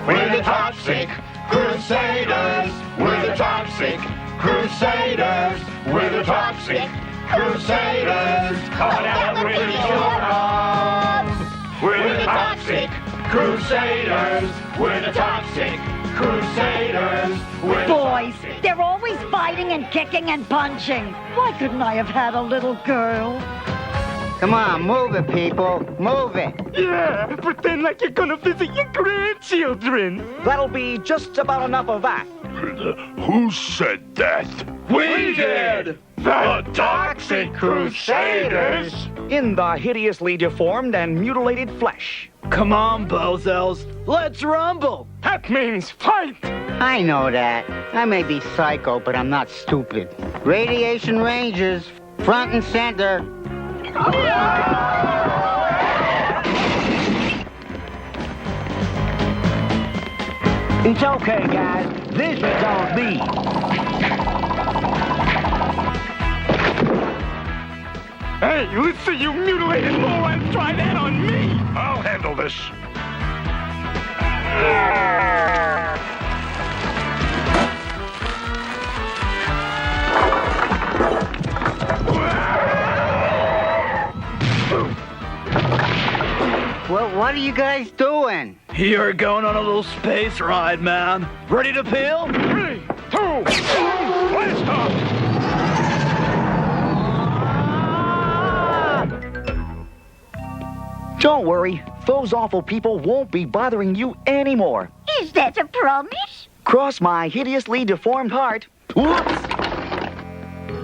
We're the Toxic Crusaders. We're the Toxic Crusaders. We're the Toxic Crusaders. Coming out really sure of. We're the Toxic Crusaders. We're the Toxic Crusaders. Boys, they're always fighting and kicking and punching. Why couldn't I have had a little girl? Come on, move it, people. Move it. Yeah, pretend like you're gonna visit your grandchildren. That'll be just about enough of that. Who said that? We did! The Toxic Crusaders! In the hideously deformed and mutilated flesh. Come on, bozos. Let's rumble. That means fight. I know that. I may be psycho, but I'm not stupid. Radiation Rangers, front and center. It's okay, guys. This is on me. Hey, let's see you mutilated lowlife try that on me. I'll handle this. Well, what are you guys doing? You're going on a little space ride, man. Ready to peel? 3, 2, 1, blast off! Don't worry, those awful people won't be bothering you anymore. Is that a promise? Cross my hideously deformed heart. Whoops!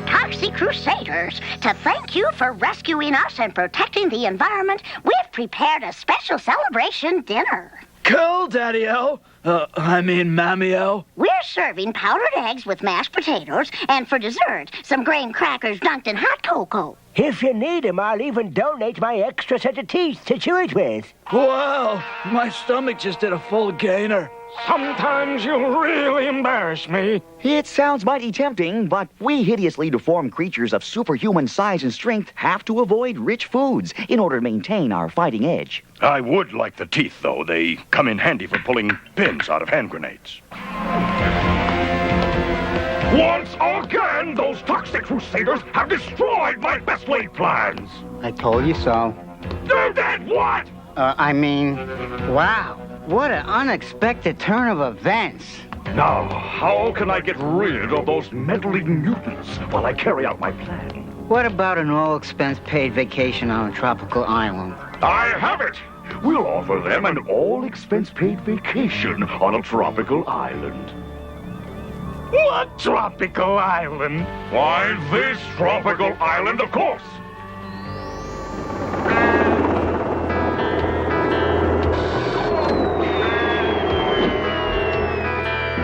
Toxic Crusaders, to thank you for rescuing us and protecting the environment, we've prepared a special celebration dinner. Cool, Daddy-O. Mammy-O. We're serving powdered eggs with mashed potatoes, and for dessert, some graham crackers dunked in hot cocoa. If you need them, I'll even donate my extra set of teeth to chew it with. Wow, my stomach just did a full gainer. Sometimes you really embarrass me. It sounds mighty tempting, but we hideously deformed creatures of superhuman size and strength have to avoid rich foods in order to maintain our fighting edge. I would like the teeth, though. They come in handy for pulling pins out of hand grenades. Once again, those Toxic Crusaders have destroyed my best laid plans. I told you so. They did what? Wow. What an unexpected turn of events. Now, how can I get rid of those meddling mutants while I carry out my plan? What about an all-expense-paid vacation on a tropical island? I have it! We'll offer them an all-expense-paid vacation on a tropical island. What tropical island? Why, this tropical island, of course!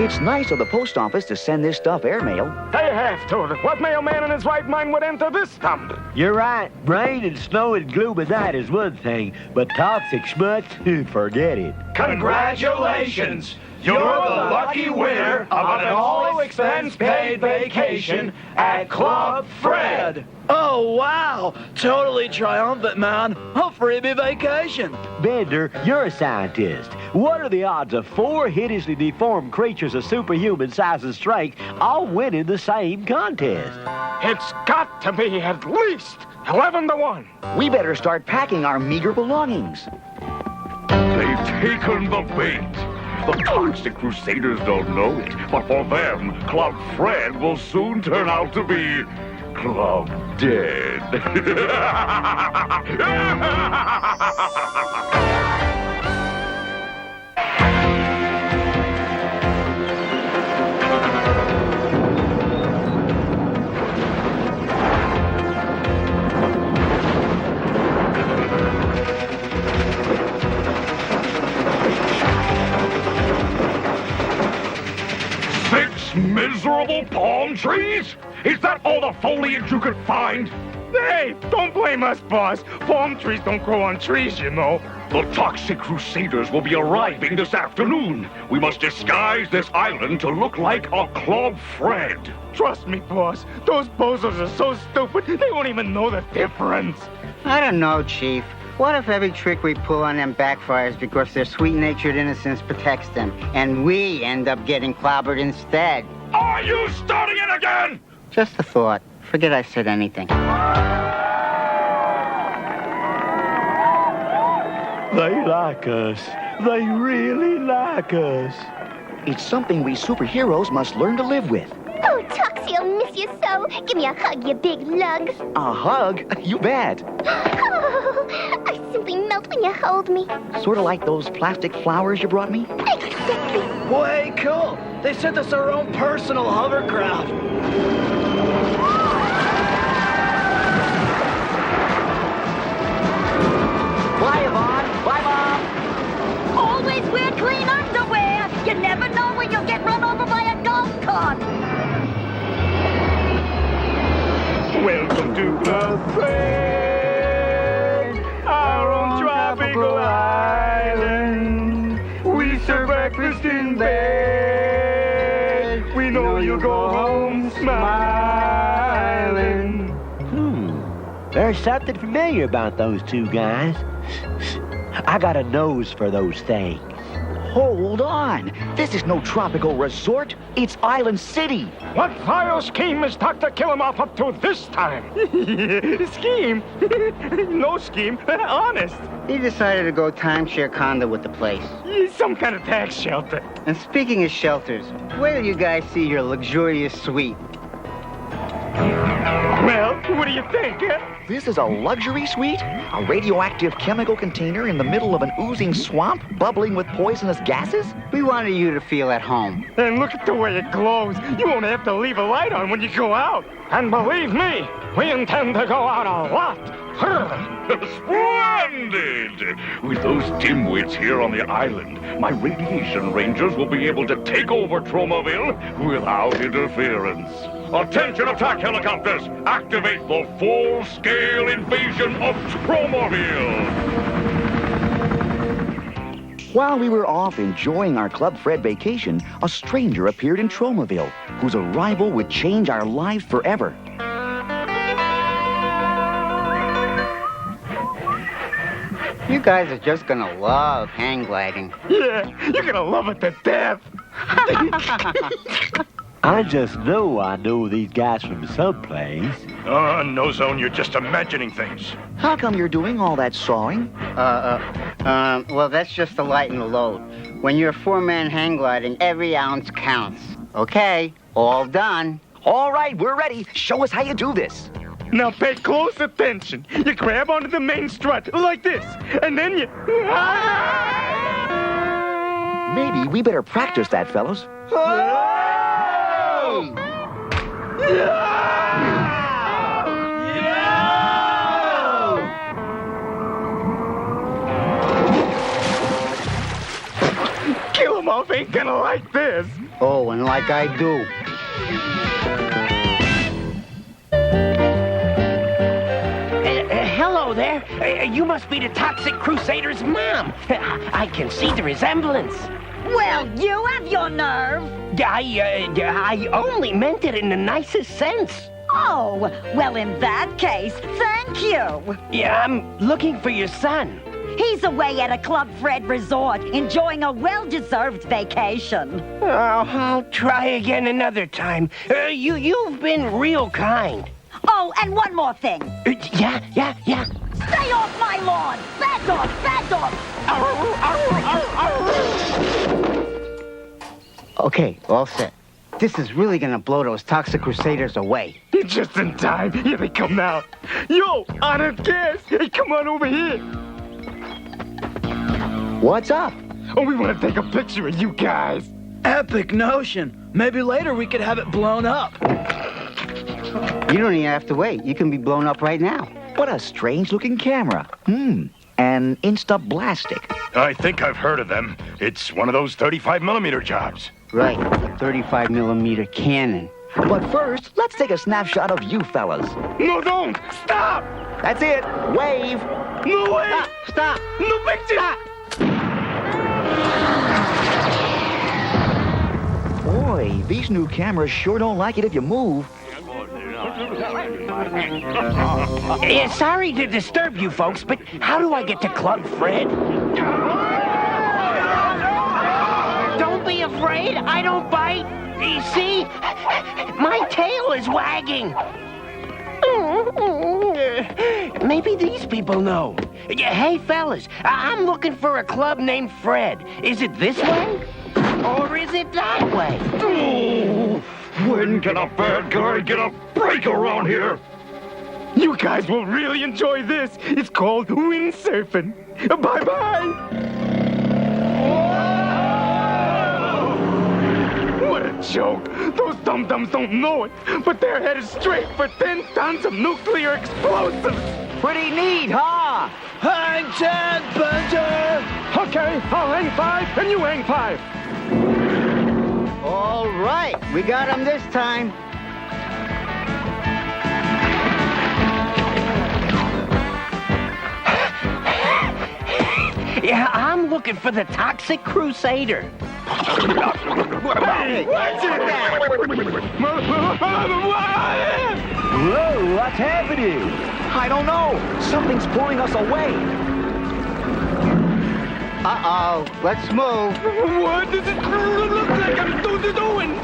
It's nice of the post office to send this stuff airmail. They have to. What mailman in his right mind would enter this stump? You're right. Rain and snow and gloom at night is one thing, but toxic smuts, forget it. Congratulations! You're the lucky winner of an all-expense-paid vacation at Club Fred. Oh, wow. Totally triumphant, man. A freebie vacation. Bender, you're a scientist. What are the odds of 4 hideously deformed creatures of superhuman size and strength all winning the same contest? It's got to be at least 11 to 1. We better start packing our meager belongings. They've taken the bait. The Toxic Crusaders don't know it, but for them, Club Fred will soon turn out to be Club Dead. Miserable palm trees? Is that all the foliage you could find? Hey, don't blame us, boss. Palm trees don't grow on trees, you know. The Toxic Crusaders will be arriving this afternoon. We must disguise this island to look like a Club Fred. Trust me, boss. Those bozos are so stupid, they won't even know the difference. I don't know, Chief. What if every trick we pull on them backfires because their sweet-natured innocence protects them, and we end up getting clobbered instead? Are you starting it again? Just a thought. Forget I said anything. They like us. They really like us. It's something we superheroes must learn to live with. Oh, Toxie, I'll miss you so. Give me a hug, you big lugs. A hug? You bet. Oh, I simply melt when you hold me. Sort of like those plastic flowers you brought me? Exactly. Way cool. They sent us our own personal hovercraft. Bye, Yvonne. Bye, Mom. Always wear clean underwear. You never know when you'll get run over by a golf cart. Welcome to the plane, our own tropical island. We serve breakfast in bed. We know you'll go home smiling. There's something familiar about those two guys. I got a nose for those things. Hold on. This is no tropical resort. It's Island City. What vile scheme is Dr. Killemoff up to this time? Scheme? No scheme. Honest. He decided to go timeshare condo with the place. Some kind of tax shelter. And speaking of shelters, where do you guys see your luxurious suite? Well, what do you think? This is a luxury suite? A radioactive chemical container in the middle of an oozing swamp bubbling with poisonous gases? We wanted you to feel at home. And look at the way it glows. You won't have to leave a light on when you go out. And believe me, we intend to go out a lot. Splendid! With those dimwits here on the island, my radiation rangers will be able to take over Tromaville without interference. Attention attack helicopters! Activate the full-scale invasion of Tromaville! While we were off enjoying our Club Fred vacation, a stranger appeared in Tromaville, whose arrival would change our lives forever. You guys are just gonna love hang gliding. Yeah, you're gonna love it to death. I just know I know these guys from someplace. Oh, no, Zone, you're just imagining things. How come you're doing all that sawing? Well, that's just the light and the load. When you're four-man hang gliding, every ounce counts. Okay, all done. All right, we're ready. Show us how you do this. Now pay close attention. You grab onto the main strut like this, and then you... Maybe we better practice that, fellas. Killemoff ain't gonna like this. Oh, and like I do. Hello there. You must be the Toxic Crusaders' mom. I can see the resemblance. Well, you have your nerve. I only meant it in the nicest sense. Oh, well, in that case, thank you. Yeah, I'm looking for your son. He's away at a Club Fred resort, enjoying a well-deserved vacation. Oh, I'll try again another time. You've been real kind. Oh, and one more thing. Yeah. Stay off my lawn! Bad dog! Okay, all set. This is really gonna blow those Toxic Crusaders away. You're just in time. Here they come now. Yo, on a gas. Hey, come on over here. What's up? Oh, we want to take a picture of you guys. Epic notion. Maybe later we could have it blown up. You don't even have to wait. You can be blown up right now. What a strange-looking camera. An Insta-Blastic. I think I've heard of them. It's one of those 35mm jobs. Right, a 35mm cannon. But first, let's take a snapshot of you fellas. No, don't! Stop! That's it. Wave. No way! Stop! No picture! Stop! Boy, these new cameras sure don't like it if you move. Sorry to disturb you folks, but how do I get to Club Fred? Don't be afraid, I don't bite. You see? My tail is wagging. Maybe these people know. Hey, fellas, I'm looking for a club named Fred. Is it this way? Or is it that way? Oh, when can a bad guy get a break around here? You guys will really enjoy this. It's called windsurfing. Bye-bye. What a joke. Those dum-dums don't know it, but they're headed straight for 10 tons of nuclear explosives. Pretty neat, huh? Hang 10, Bender! Okay, I'll hang 5, and you hang 5. All right, we got him this time. Yeah, I'm looking for the Toxic Crusader. Hey, what's that? Whoa, what's happening? I don't know. Something's pulling us away. Uh-oh, let's move. What does it look like I'm doing?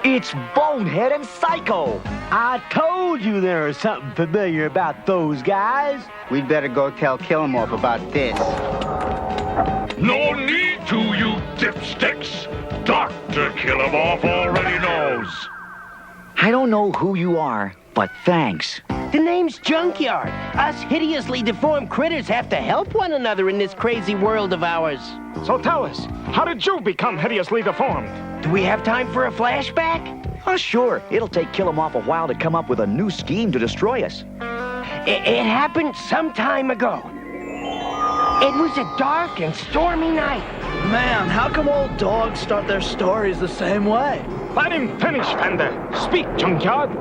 It's Bonehead and Psycho. I told you there was something familiar about those guys. We'd better go tell Killemoff about this. No need to, you dipsticks. Dr. Killemoff already knows. I don't know who you are, but thanks. The name's Junkyard. Us hideously deformed critters have to help one another in this crazy world of ours. So tell us, how did you become hideously deformed? Do we have time for a flashback? Oh, sure. It'll take Killemoff a while to come up with a new scheme to destroy us. It happened some time ago. It was a dark and stormy night. Man, how come old dogs start their stories the same way? Let him finish, Fender. Speak, Junkyard.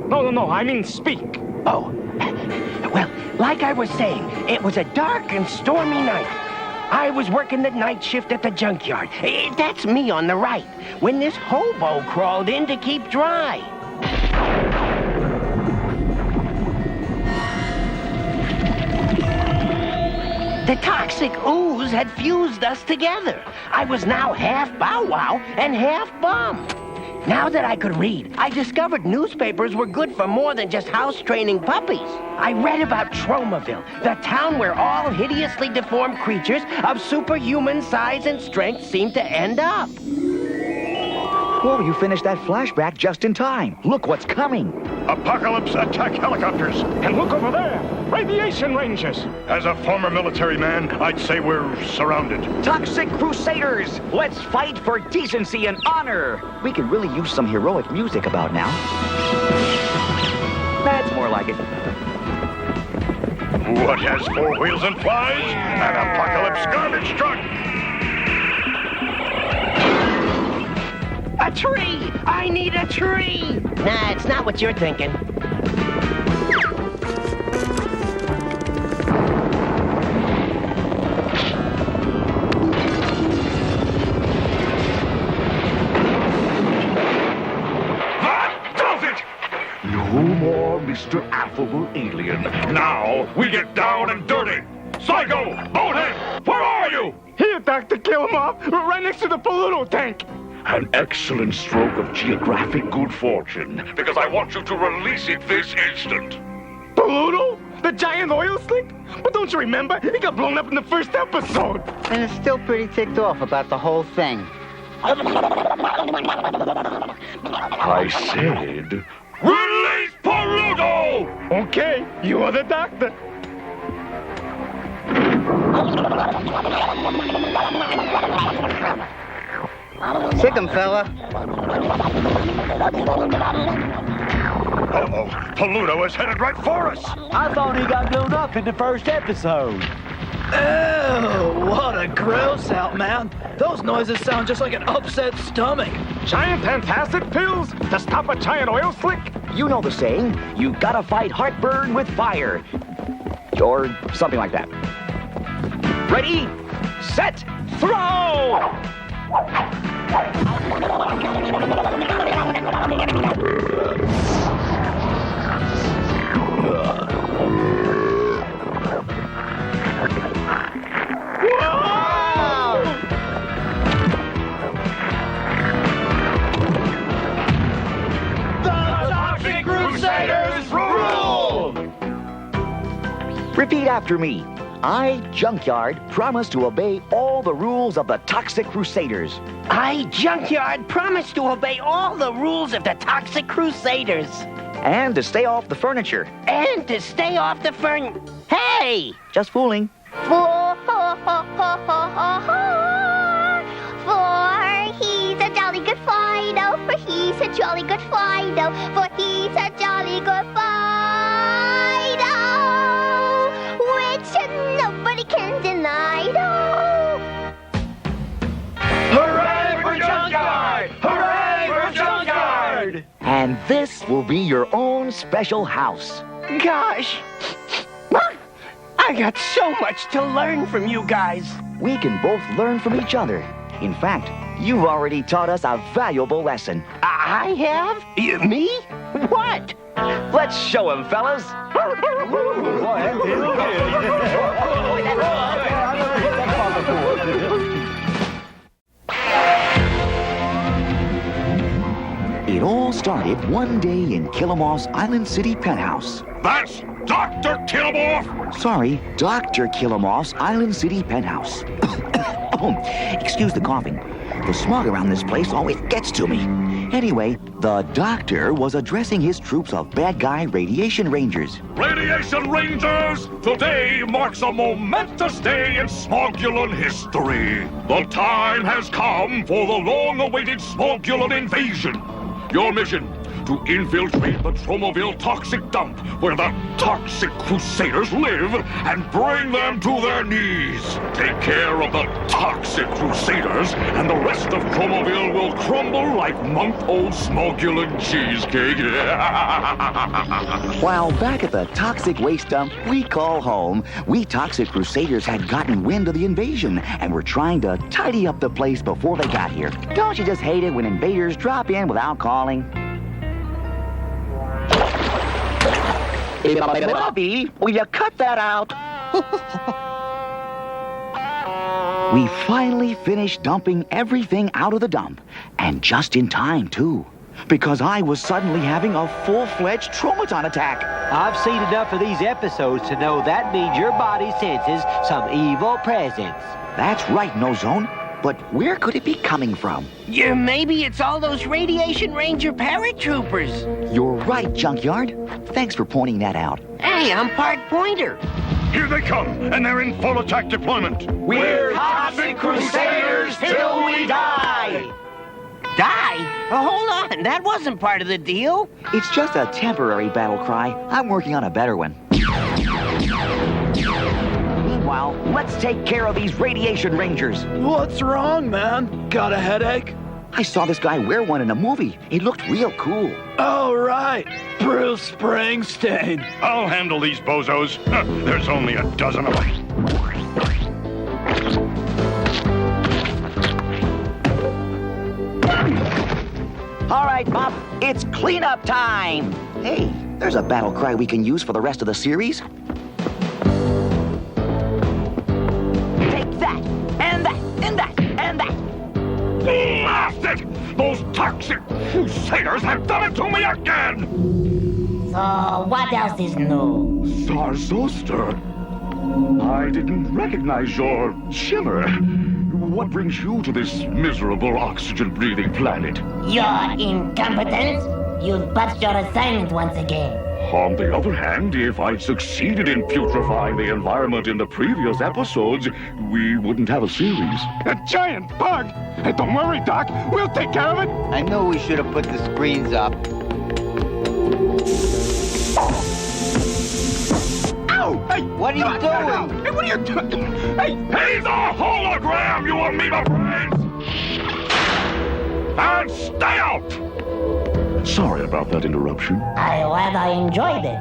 No, I mean speak. Oh, well, like I was saying, it was a dark and stormy night. I was working the night shift at the junkyard. That's me on the right, when this hobo crawled in to keep dry. The toxic ooze had fused us together. I was now half Bow Wow and half Bum. Now that I could read, I discovered newspapers were good for more than just house-training puppies. I read about Tromaville, the town where all hideously deformed creatures of superhuman size and strength seem to end up. Whoa, you finished that flashback just in time. Look what's coming. Apocalypse attack helicopters. And look over there, radiation rangers. As a former military man, I'd say we're surrounded. Toxic Crusaders! Let's fight for decency and honor! We could really use some heroic music about now. That's more like it. What has 4 wheels and flies? An apocalypse garbage truck! A tree! I need a tree! Nah, it's not what you're thinking. That does it! No more Mr. Affable Alien. Now we get down and dirty. Psycho! Bonehead! Where are you? Here, Dr. Killemoff, right next to the polluted tank. An excellent stroke of geographic good fortune, because I want you to release it this instant. Polluted? The giant oil slick? But don't you remember? It got blown up in the first episode. And it's still pretty ticked off about the whole thing. I said, release Polluted! Okay, you are the doctor. Sick him, fella. Uh-oh, Polluted is headed right for us. I thought he got blown up in the first episode. Ew, what a gross out, man. Those noises sound just like an upset stomach. Giant antacid pills to stop a giant oil slick? You know the saying, you gotta fight heartburn with fire. Or something like that. Ready, set, throw! The Toxic Crusaders rule! Repeat after me. I, Junkyard, promise to obey all the rules of the Toxic Crusaders. I, Junkyard, promise to obey all the rules of the Toxic Crusaders. And to stay off the furniture. And to stay off the Hey! Just fooling. For he's a jolly good Fido. For he's a jolly good Fido. For he's a jolly good Fido. Which nobody can deny. Hooray for Junkyard! Hooray for Junkyard! And this will be your own special house. Gosh, I got so much to learn from you guys. We can both learn from each other. In fact, you've already taught us a valuable lesson. I have? Me? What? Let's show him, fellas. It all started one day in Killemoff's Island City penthouse. That's Dr. Killemoff! Sorry, Dr. Killemoff's Island City penthouse. Excuse the coughing. The smog around this place always gets to me. Anyway, the doctor was addressing his troops of bad guy radiation rangers. Radiation Rangers! Today marks a momentous day in Smogulan history. The time has come for the long-awaited Smogulan invasion. Your mission, to infiltrate the Tromaville toxic dump where the Toxic Crusaders live and bring them to their knees. Take care of the Toxic Crusaders and the rest of Tromaville will crumble like month-old Smogulan cheesecake. While back at the toxic waste dump we call home, we Toxic Crusaders had gotten wind of the invasion and were trying to tidy up the place before they got here. Don't you just hate it when invaders drop in without calling? Bobby, will you cut that out? We finally finished dumping everything out of the dump. And just in time, too. Because I was suddenly having a full-fledged traumaton attack. I've seen enough of these episodes to know that means your body senses some evil presence. That's right, No-Zone. But where could it be coming from? Yeah, maybe it's all those Radiation Ranger paratroopers. You're right, Junkyard. Thanks for pointing that out. Hey, I'm part pointer. Here they come, and they're in full attack deployment. We're Toxic Crusaders till we die! Die? Oh, hold on, that wasn't part of the deal. It's just a temporary battle cry. I'm working on a better one. Meanwhile, let's take care of these Radiation Rangers. What's wrong, man? Got a headache? I saw this guy wear one in a movie. It looked real cool. Oh, right. Bruce Springsteen. I'll handle these bozos. There's only a dozen of them. All right, Pop, it's cleanup time. Hey, there's a battle cry we can use for the rest of the series. Take that, and that, and that, and that. Blast it! Those Toxic Crusaders have done it to me again! So, what else is new? Czar Zosta, I didn't recognize your shimmer. What brings you to this miserable oxygen-breathing planet? You're incompetent. You've botched your assignment once again. On the other hand, if I'd succeeded in putrefying the environment in the previous episodes, we wouldn't have a series. A giant bug! Hey, don't worry, Doc. We'll take care of it. I know we should have put the screens up. Ow! Hey, what are you doing? Hey, what are you doing? Hey, he's a hologram, you amoeba brains! And stay out! Sorry about that interruption. I rather enjoyed it.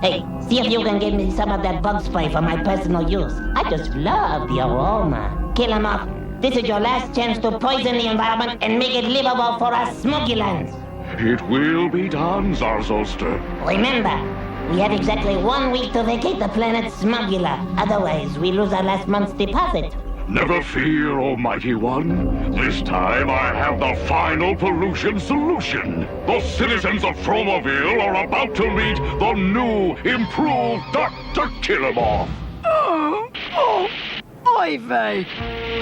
Hey, see if you can give me some of that bug spray for my personal use. I just love the aroma. Killemoff, this is your last chance to poison the environment and make it livable for us Smogulans. It will be done, Czar Zosta. Remember, we have exactly 1 week to vacate the planet Smogula. Otherwise, we lose our last month's deposit. Never fear, Almighty One. This time I have the final pollution solution. The citizens of Tromaville are about to meet the new, improved Dr. Killemoff. Oy vey.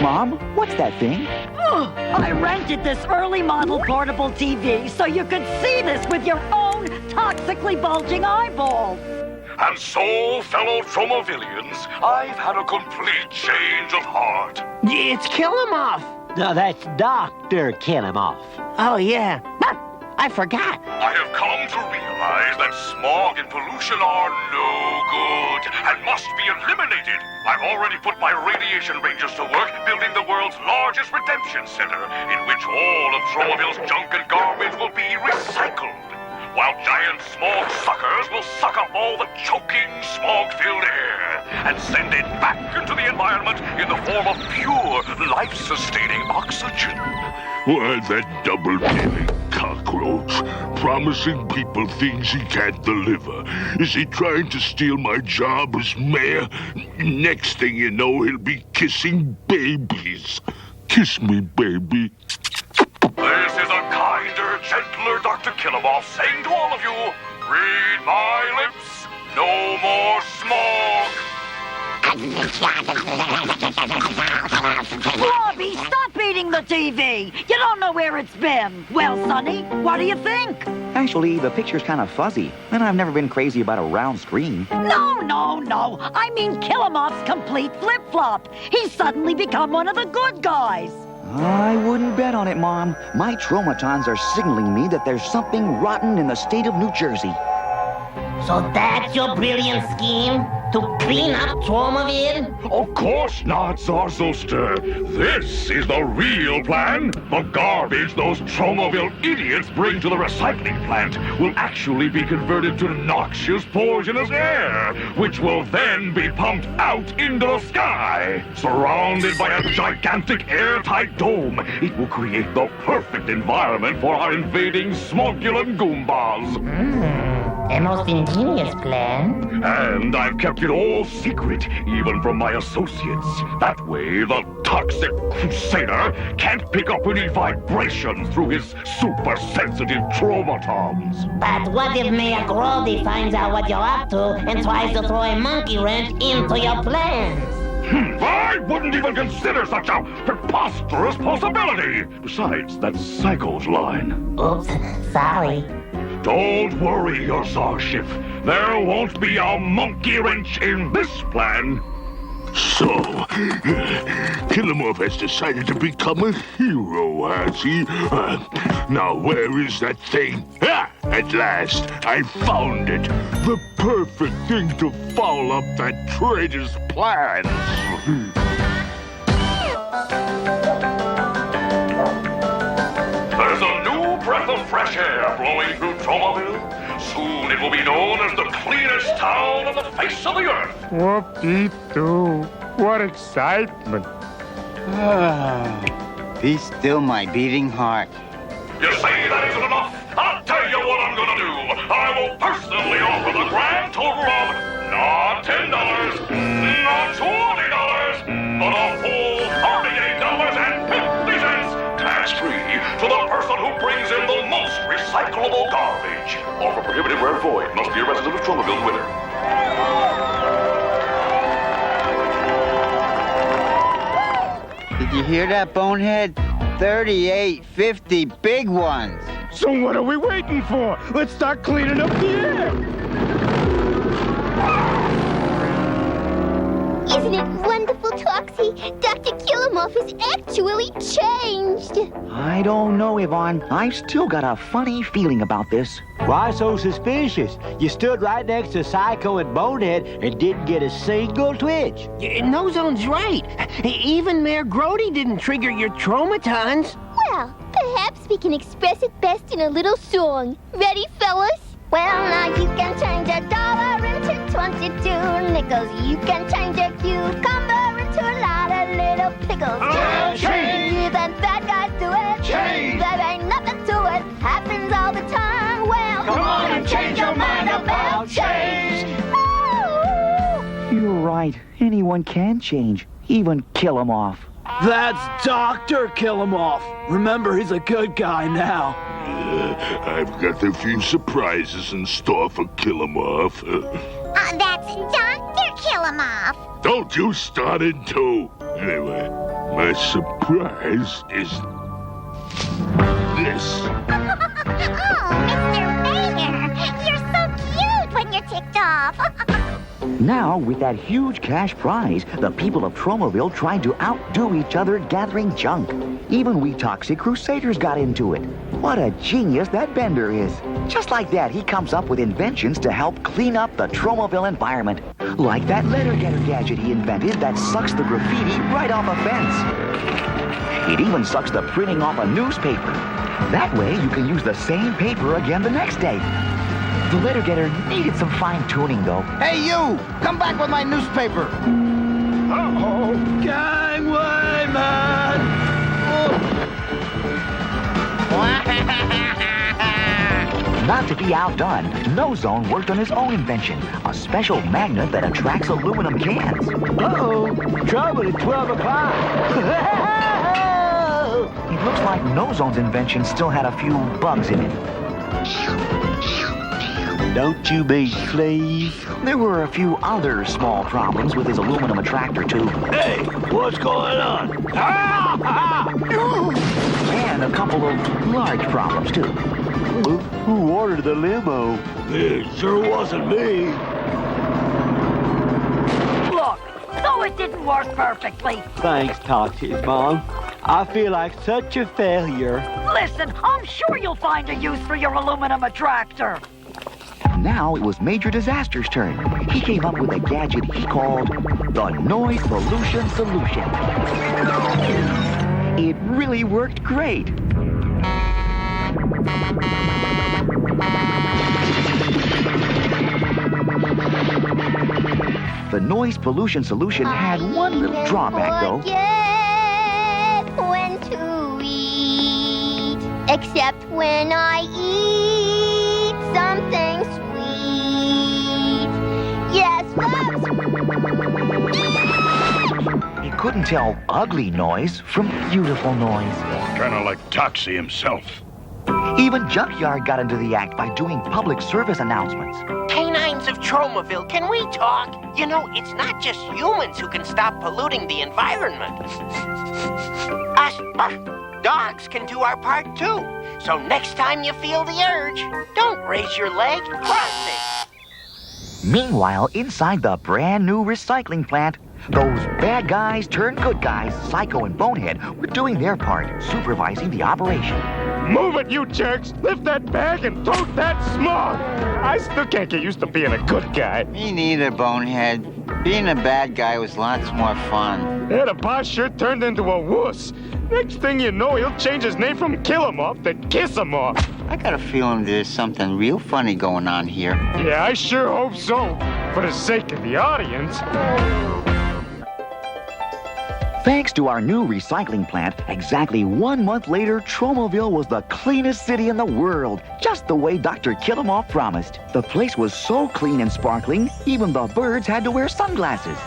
Mom, what's that thing? I rented this early model portable TV so you could see this with your own toxically bulging eyeballs. And so, fellow Tromavillians, I've had a complete change of heart. It's Killemoff. No, that's Dr. Killemoff. Oh, yeah. I forgot. I have come to realize that smog and pollution are no good and must be eliminated. I've already put my radiation rangers to work building the world's largest redemption center, in which all of Tromaville's junk and garbage will be recycled, while giant smog suckers will suck up all the choking, smog-filled air and send it back into the environment in the form of pure, life-sustaining oxygen. Why, that double-dealing cockroach, promising people things he can't deliver. Is he trying to steal my job as mayor? Next thing you know, he'll be kissing babies. Kiss me, baby. This is a kinder, gentler Dr. Killemoff saying to all of you, read my lips, no more smog. Robbie, stop eating the TV. You don't know where it's been. Well, Sonny, what do you think? Actually, the picture's kind of fuzzy, and I've never been crazy about a round screen. No. I mean Killemoff's complete flip-flop. He's suddenly become one of the good guys. I wouldn't bet on it, Mom. My traumatons are signaling me that there's something rotten in the state of New Jersey. So that's your brilliant scheme? To clean up Tromaville? Of course not, Czar Zosta. This is the real plan. The garbage those Tromaville idiots bring to the recycling plant will actually be converted to noxious, poisonous air, which will then be pumped out into the sky. Surrounded by a gigantic airtight dome, it will create the perfect environment for our invading Smogulan Goombas. A most ingenious plan. And I've kept it all secret, even from my associates. That way, the Toxic Crusader can't pick up any vibrations through his super-sensitive traumatons. But what if Mayor Grody finds out what you're up to and tries to throw a monkey wrench into your plans? I wouldn't even consider such a preposterous possibility. Besides, that's Psycho's line. Oops, sorry. Don't worry, your Czarship. There won't be a monkey wrench in this plan. So, Killemoff has decided to become a hero, has he? Now, where is that thing? Ah, at last, I found it. The perfect thing to foul up that traitor's plans. There's a new breath of fresh air blowing through Tromaville. Soon it will be known as the cleanest town on the face of the earth. Whoop-dee-doo. What excitement. Be still, my beating heart. You say that isn't enough? I'll tell you what I'm gonna do. I will personally offer the grand total of not $10, not $20, but a full $38.50 tax-free to the person who brings in the most recyclable garbage. Offer prohibited where void. Must be a resident of Tromaville winner. Did you hear that, Bonehead? 38.50 big ones. So what are we waiting for? Let's start cleaning up the air. Isn't it wonderful, Toxie? Dr. Killemoff has actually changed. I don't know, Yvonne. I've still got a funny feeling about this. Why so suspicious? You stood right next to Psycho and Bonehead and didn't get a single twitch. Nozone's right. Even Mayor Grody didn't trigger your traumatons. Well, perhaps we can express it best in a little song. Ready, fellas? Well, now you can change $1 into 22 nickels. You can change a cucumber into a lot of little pickles. Change! Even bad guys do it. Change! There ain't nothing to it. Happens all the time. Well, come on and change your mind about change. You're right. Anyone can change. even Killemoff. That's Dr. Killemoff. Remember, he's a good guy now. I've got a few surprises in store for Killemoff. That's Dr. Killemoff. Don't you start it too. Anyway, my surprise is this. Oh, Mr. Mayor, you're so cute when you're ticked off. Now, with that huge cash prize, the people of Tromaville tried to outdo each other gathering junk. Even we Toxic Crusaders got into it. What a genius that Bender is. Just like that, he comes up with inventions to help clean up the Tromaville environment. Like that letter getter gadget he invented that sucks the graffiti right off a fence. It even sucks the printing off a newspaper. That way, you can use the same paper again the next day. The letter getter needed some fine-tuning, though. Hey, you! Come back with my newspaper! Uh-oh! Gangway, man! Not to be outdone, No-Zone worked on his own invention, a special magnet that attracts aluminum cans. Uh-oh! Trouble at 12 o'clock! It looks like No-Zone's invention still had a few bugs in it. Don't you be pleased? There were a few other small problems with his aluminum attractor, too. Hey, what's going on? And a couple of large problems, too. Who ordered the limo? It sure wasn't me. Look, so it didn't work perfectly. Thanks, Toxie's Mom. I feel like such a failure. Listen, I'm sure you'll find a use for your aluminum attractor. Now it was Major Disaster's turn. He came up with a gadget he called the Noise Pollution Solution. It really worked great. The Noise Pollution Solution had one little drawback, though. When to eat, except when I eat something sweet. Yes, He couldn't tell ugly noise from beautiful noise. Kind of like Toxie himself. Even Junkyard got into the act by doing public service announcements. Canines of Tromaville, can we talk? You know, it's not just humans who can stop polluting the environment. Us dogs can do our part too. So next time you feel the urge, don't raise your leg, cross it. Meanwhile, inside the brand new recycling plant, those bad guys turned good guys, Psycho and Bonehead, were doing their part, supervising the operation. Move it, you jerks! Lift that bag and tote that smog! I still can't get used to being a good guy. Me neither, Bonehead. Being a bad guy was lots more fun. Yeah, the boss sure turned into a wuss. Next thing you know, he'll change his name from Killemoff to Kissemoff. I got a feeling there's something real funny going on here. Yeah, I sure hope so. For the sake of the audience. Thanks to our new recycling plant, exactly 1 month later, Tromaville was the cleanest city in the world, just the way Dr. Killemoff promised. The place was so clean and sparkling, even the birds had to wear sunglasses.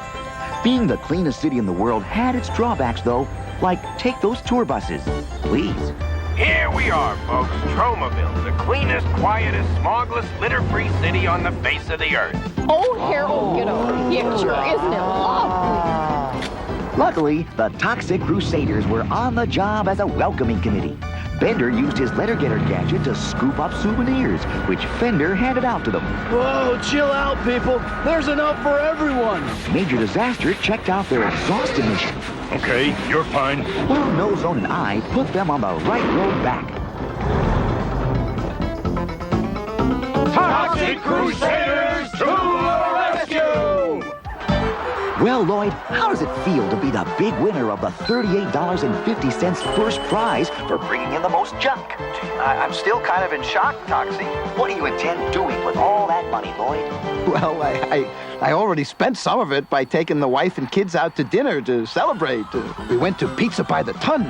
Being the cleanest city in the world had its drawbacks, though, like take those tour buses. Please. Here we are, folks, Tromaville, the cleanest, quietest, smogless, litter-free city on the face of the earth. Oh, Harold, get a picture. Isn't it lovely? Luckily, the Toxic Crusaders were on the job as a welcoming committee. Bender used his letter-getter gadget to scoop up souvenirs, which Fender handed out to them. Whoa, chill out, people. There's enough for everyone. Major Disaster checked out their exhaust emissions. Okay, you're fine. While No-Zone and I put them on the right road back. Toxic Crusaders to the rescue! Well, Lloyd, how does it feel to be the big winner of the $38.50 first prize for bringing in the most junk? I'm still kind of in shock, Toxie. What do you intend doing with all that money, Lloyd? Well, I already spent some of it by taking the wife and kids out to dinner to celebrate. We went to Pizza by the Ton.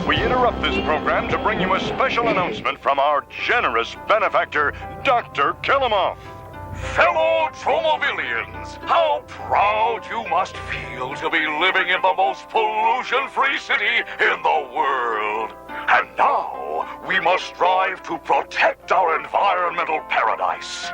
We interrupt this program to bring you a special announcement from our generous benefactor, Dr. Killemoff. Fellow Tromavillians, how proud you must feel to be living in the most pollution-free city in the world. And now, we must strive to protect our environmental paradise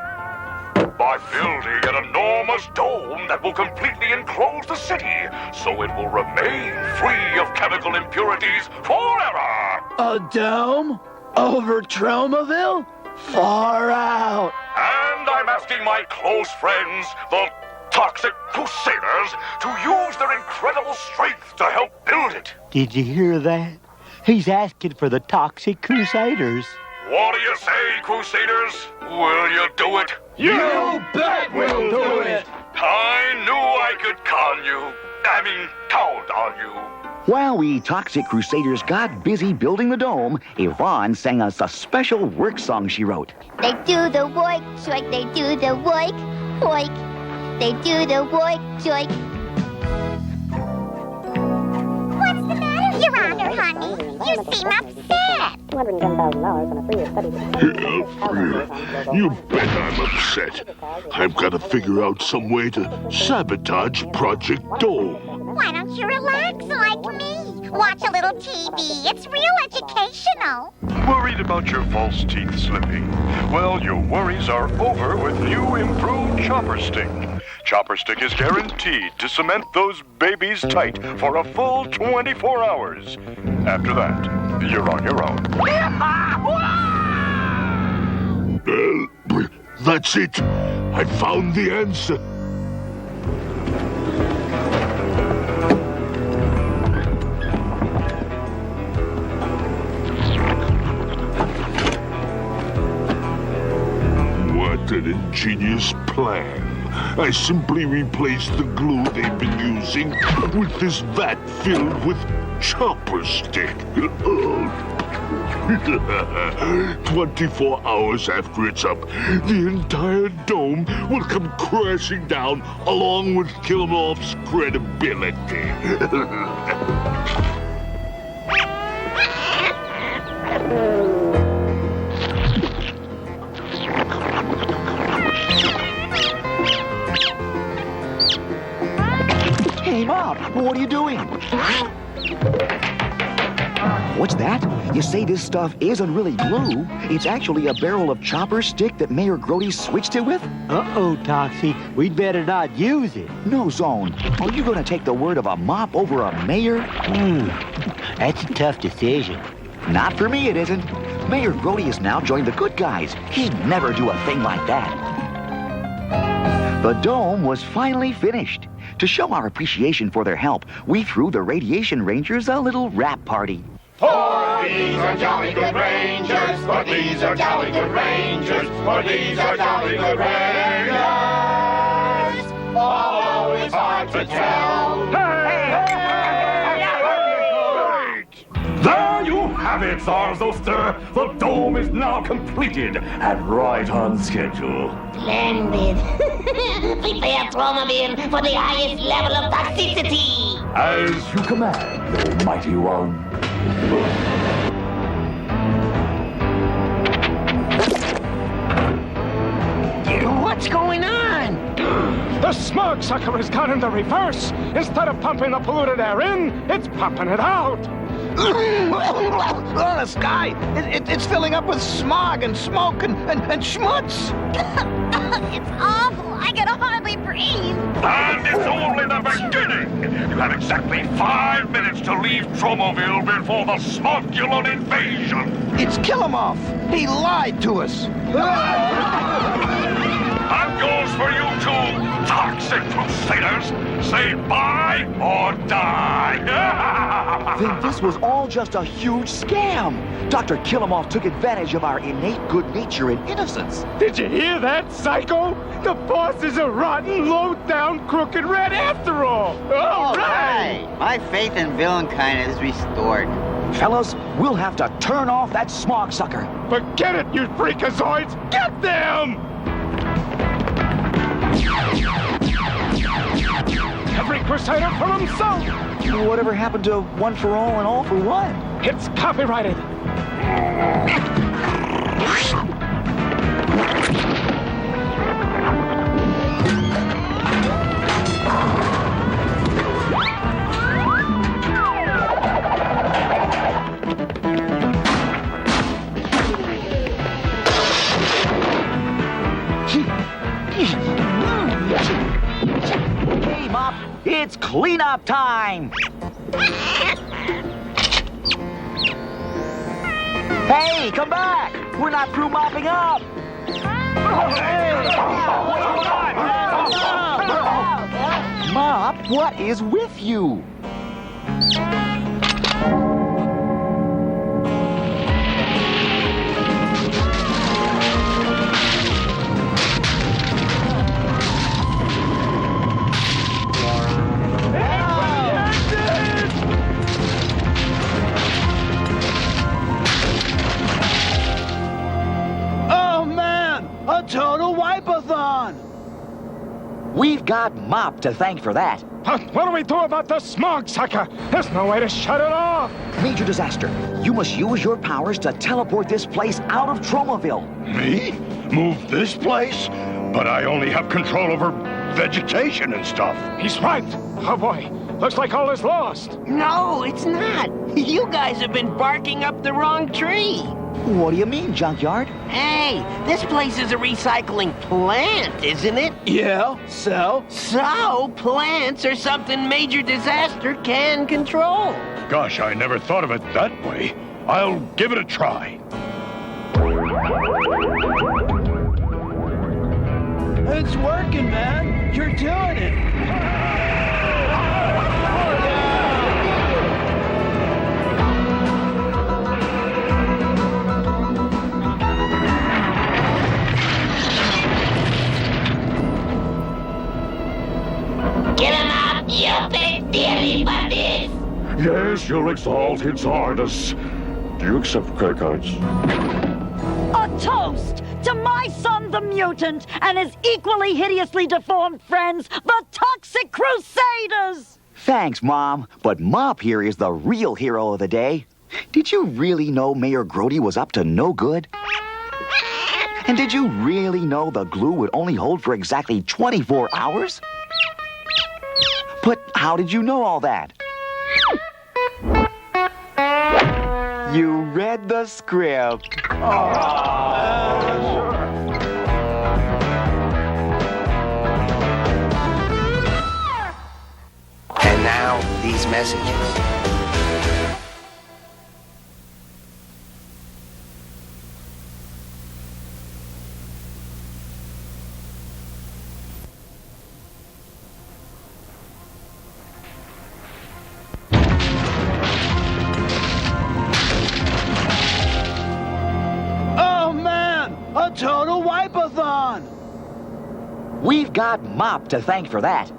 by building an enormous dome that will completely enclose the city, so it will remain free of chemical impurities forever. A dome? Over Tromaville? Far out. And I'm asking my close friends, the Toxic Crusaders, to use their incredible strength to help build it. Did you hear that? He's asking for the Toxic Crusaders. What do you say, Crusaders? Will you do it? You bet we'll do it! I knew I could count on you. While we Toxic Crusaders got busy building the dome, Yvonne sang us a special work song she wrote. They do the work, joik, they do the work, hoik. They do the work, joik. What's the matter, Your Honor, honey? You seem upset. $210,000 on a 3-year study. You bet I'm upset. I've got to figure out some way to sabotage Project Dome. Why don't you relax like me? Watch a little TV. It's real educational. Worried about your false teeth slipping? Well, your worries are over with new improved Chopper Stick. Chopper Stick is guaranteed to cement those babies tight for a full 24 hours. After that, you're on your own. That's it. I found the answer. What an ingenious plan. I simply replaced the glue they've been using with this vat filled with Chopper Stick. 24 hours after it's up, the entire dome will come crashing down along with Killemoff's credibility. Hey, Mom, what are you doing? What's that? You say this stuff isn't really glue. It's actually a barrel of Chopper Stick that Mayor Grody switched it with? Uh-oh, Toxie. We'd better not use it. No, Zone. Are you going to take the word of a mop over a mayor? That's a tough decision. Not for me, it isn't. Mayor Grody has now joined the good guys. He'd never do a thing like that. The dome was finally finished. To show our appreciation for their help, we threw the Radiation Rangers a little rap party. For these are jolly good Rangers, for these are jolly good Rangers, for these are jolly good Rangers. Although it's hard to tell. There you have it, Czar Zosta. The dome is now completed and right on schedule. Splendid. Prepare Tromaville for the highest level of toxicity. As you command, O mighty one. What's going on? The smog sucker has gone into reverse. Instead of pumping the polluted air in, it's pumping it out. Oh, the sky! It's filling up with smog and smoke and schmutz. It's awful. I can hardly breathe. And it's only the beginning. You have exactly 5 minutes to leave Tromaville before the Smogula invasion. It's Killemoff. He lied to us. That goes for you too, Toxic Crusaders. Say bye or die. Then this was all just a huge scam. Dr. Killemoff took advantage of our innate good nature and innocence. Did you hear that, psycho? The boss is a rotten, low-down, crooked rat after all. All right. My faith in villainkind is restored. Fellas, we'll have to turn off that smog sucker. Forget it, you freakazoids. Get them! Every crusader for himself! Whatever happened to one for all and all for one? It's copyrighted. It's cleanup time! Hey, come back! We're not through mopping up! Mop, what is with you? A total wipe-a-thon! We've got Mop to thank for that. What do we do about the smog sucker? There's no way to shut it off. Major Disaster, you must use your powers to teleport this place out of Tromaville. Me? Move this place? But I only have control over vegetation and stuff. He's right. Oh, boy. Looks like all is lost. No, it's not. You guys have been barking up the wrong tree. What do you mean, Junkyard? Hey, this place is a recycling plant, isn't it? Yeah, so? So, plants are something Major Disaster can control. Gosh, I never thought of it that way. I'll give it a try. It's working, man. You're doing it. Killemoff, you big dearly buddies. Yes, your exalted Tsardus. Do you accept credit cards? A toast to my son, the mutant, and his equally hideously deformed friends, the Toxic Crusaders! Thanks, Mom, but Mop here is the real hero of the day. Did you really know Mayor Grody was up to no good? And did you really know the glue would only hold for exactly 24 hours? But how did you know all that? You read the script. And now, these messages. A total wipe-a-thon! We've got Mop to thank for that.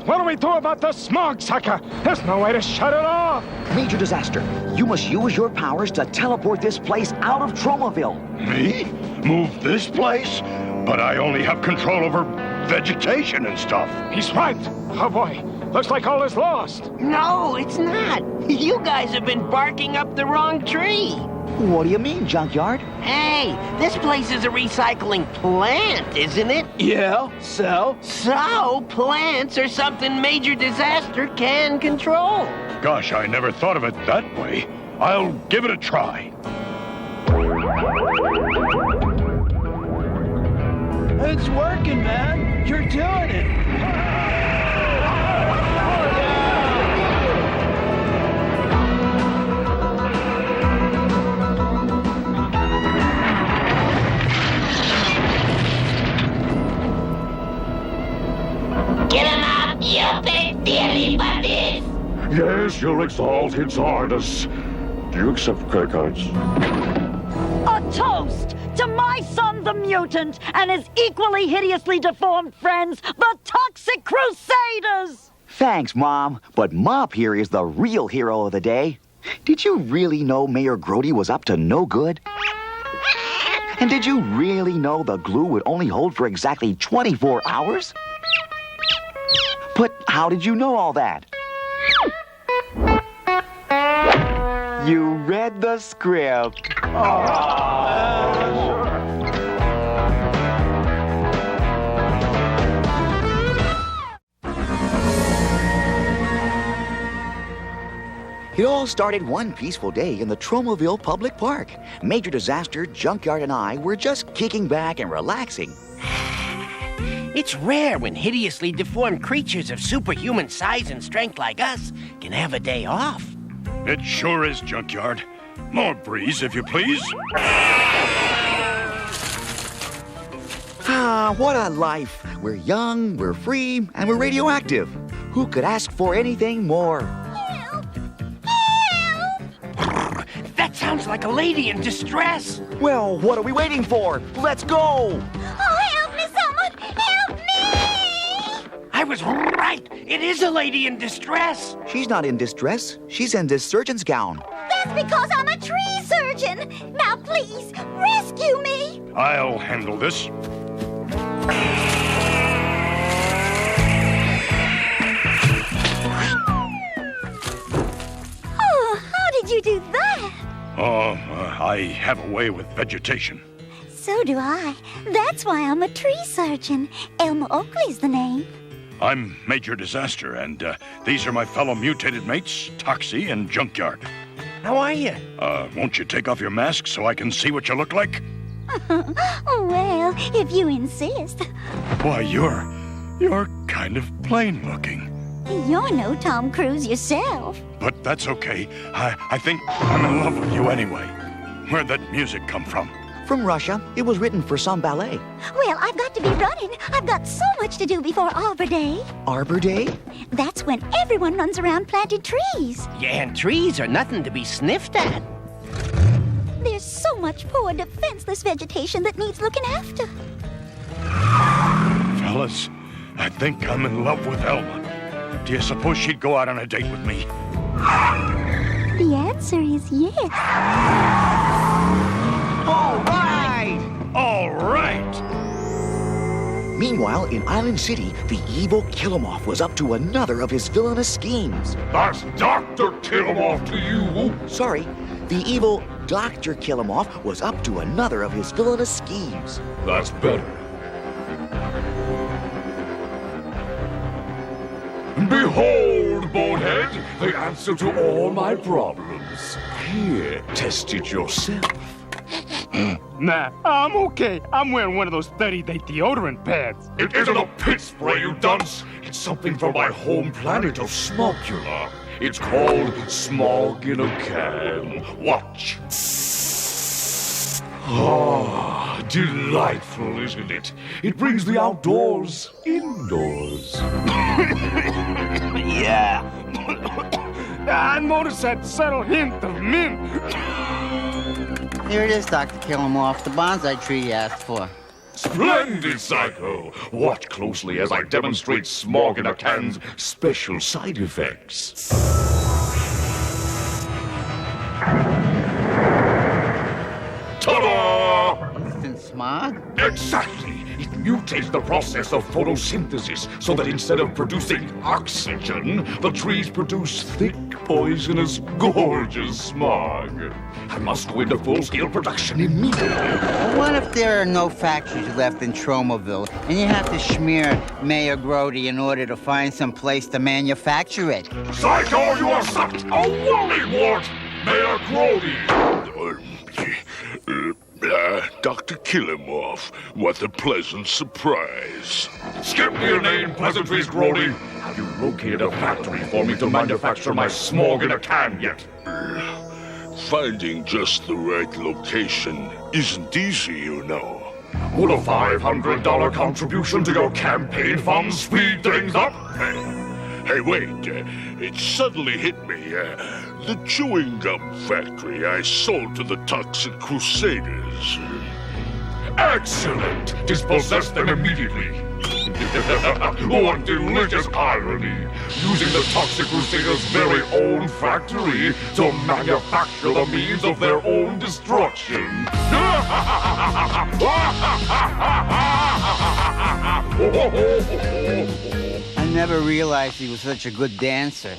What do we do about the smog sucker? There's no way to shut it off. Major Disaster, you must use your powers to teleport this place out of Tromaville. Me? Move this place? But I only have control over vegetation and stuff. He's right. Oh, boy. Looks like all is lost. No, it's not. You guys have been barking up the wrong tree. What do you mean, Junkyard? Hey, this place is a recycling plant, isn't it? Yeah, so? So, plants are something Major Disaster can control. Gosh, I never thought of it that way. I'll give it a try. It's working, man. You're doing it. Killemoff, you big dearly buddies. Yes, your exalted Tsardus. Do you accept credit cards? A toast to my son, the mutant, and his equally hideously deformed friends, the Toxic Crusaders! Thanks, Mom, but Mop here is the real hero of the day. Did you really know Mayor Grody was up to no good? And did you really know the glue would only hold for exactly 24 hours? But how did you know all that? You read the script. It all started one peaceful day in the Tromaville Public Park. Major Disaster, Junkyard, and I were just kicking back and relaxing. It's rare when hideously deformed creatures of superhuman size and strength like us can have a day off. It sure is, Junkyard. More breeze, if you please. Ah, what a life. We're young, we're free, and we're radioactive. Who could ask for anything more? That sounds like a lady in distress. Well, what are we waiting for? Let's go! Oh, help me, someone! Help me! I was right. It is a lady in distress. She's not in distress. She's in this surgeon's gown. That's because I'm a tree surgeon. Now, please, rescue me. I'll handle this. Oh, how did you do that? I have a way with vegetation. So do I. That's why I'm a tree surgeon. Elmer Oakley's the name. I'm Major Disaster, and these are my fellow mutated mates, Toxie and Junkyard. How are you? Won't you take off your mask so I can see what you look like? Well, if you insist. Why, you're kind of plain looking. You're no Tom Cruise yourself. But that's okay. I think I'm in love with you anyway. Where'd that music come from? From Russia. It was written for some ballet. Well, I've got to be running. I've got so much to do before Arbor Day. Arbor Day? That's when everyone runs around planting trees. Yeah, and trees are nothing to be sniffed at. There's so much poor, defenseless vegetation that needs looking after. Fellas, I think I'm in love with Elma. Do you suppose she'd go out on a date with me? The answer is yes. All right! All right! Meanwhile, in Island City, the evil Killemoff was up to another of his villainous schemes. That's Dr. Killemoff to you! Sorry, the evil Dr. Killemoff was up to another of his villainous schemes. That's better. Behold, bonehead, the answer to all my problems. Here, test it yourself. Nah, I'm okay. I'm wearing one of those 30-day deodorant pads. It isn't a pit spray, you dunce. It's something from my home planet of Smogula. It's called Smog in a Can. Watch. Ah, delightful, isn't it? It brings the outdoors indoors. Yeah. I noticed that subtle hint of mint. Here it is, Dr. Killemoff, the bonsai tree you asked for. Splendid, Psycho! Watch closely as I demonstrate Smog in a Can's special side effects. Ta-da! Instant smog? Exactly! It mutates the process of photosynthesis so that instead of producing oxygen, the trees produce thick, poisonous, gorgeous smog. I must go into full-scale production immediately. What if there are no factories left in Tromaville, and you have to smear Mayor Grody in order to find some place to manufacture it? Psycho, you are sucked! A wollywort! Mayor Grody! Dr. Killemoff, what a pleasant surprise. Skip the inane pleasantries, Grody. Have you located a factory for me to manufacture my Smog in a Can yet? Finding just the right location isn't easy, you know. Would a $500 contribution to your campaign fund speed things up? Hey, wait. It suddenly hit me. The chewing gum factory I sold to the Toxic Crusaders. Excellent! Dispossess them immediately. What delicious irony! Using the Toxic Crusaders' very own factory to manufacture the means of their own destruction. I never realized he was such a good dancer.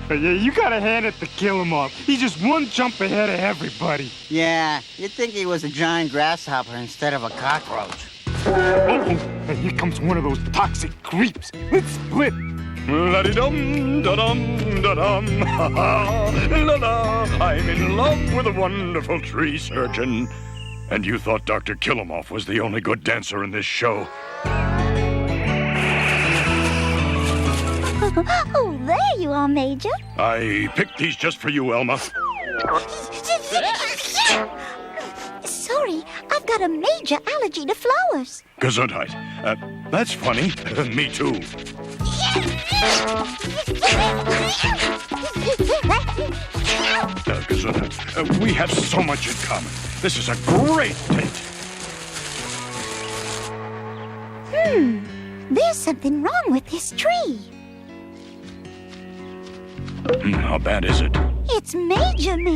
Yeah, you gotta hand it to Killemoff. He's just one jump ahead of everybody. Yeah, you'd think he was a giant grasshopper instead of a cockroach. Uh-oh. Hey, here comes one of those toxic creeps. Let's split. La-di-dum, da-dum, da-dum, ha-ha, la-la. I'm in love with a wonderful tree surgeon. And you thought Dr. Killemoff was the only good dancer in this show? Oh, there you are, Major. I picked these just for you, Elma. Sorry, I've got a major allergy to flowers. Gesundheit. That's funny. Me too. Gesundheit. We have so much in common. This is a great date. There's something wrong with this tree. How bad is it? It's major.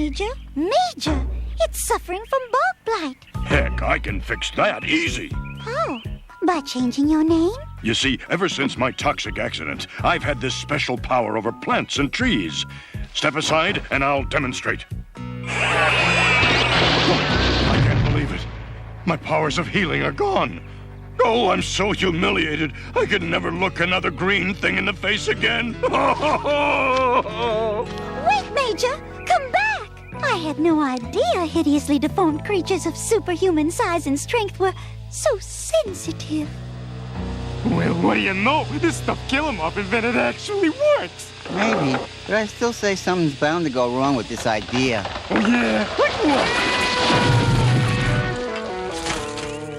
It's suffering from bark blight. Heck, I can fix that easy. Oh, by changing your name? You see, ever since my toxic accident, I've had this special power over plants and trees. Step aside and I'll demonstrate. I can't believe it. My powers of healing are gone. Oh, I'm so humiliated. I could never look another green thing in the face again. Wait, Major! Come back! I had no idea hideously deformed creatures of superhuman size and strength were so sensitive. Well, what do you know? This stuff Killemoff invented actually works. Maybe, but I still say something's bound to go wrong with this idea. Oh, yeah? Like what?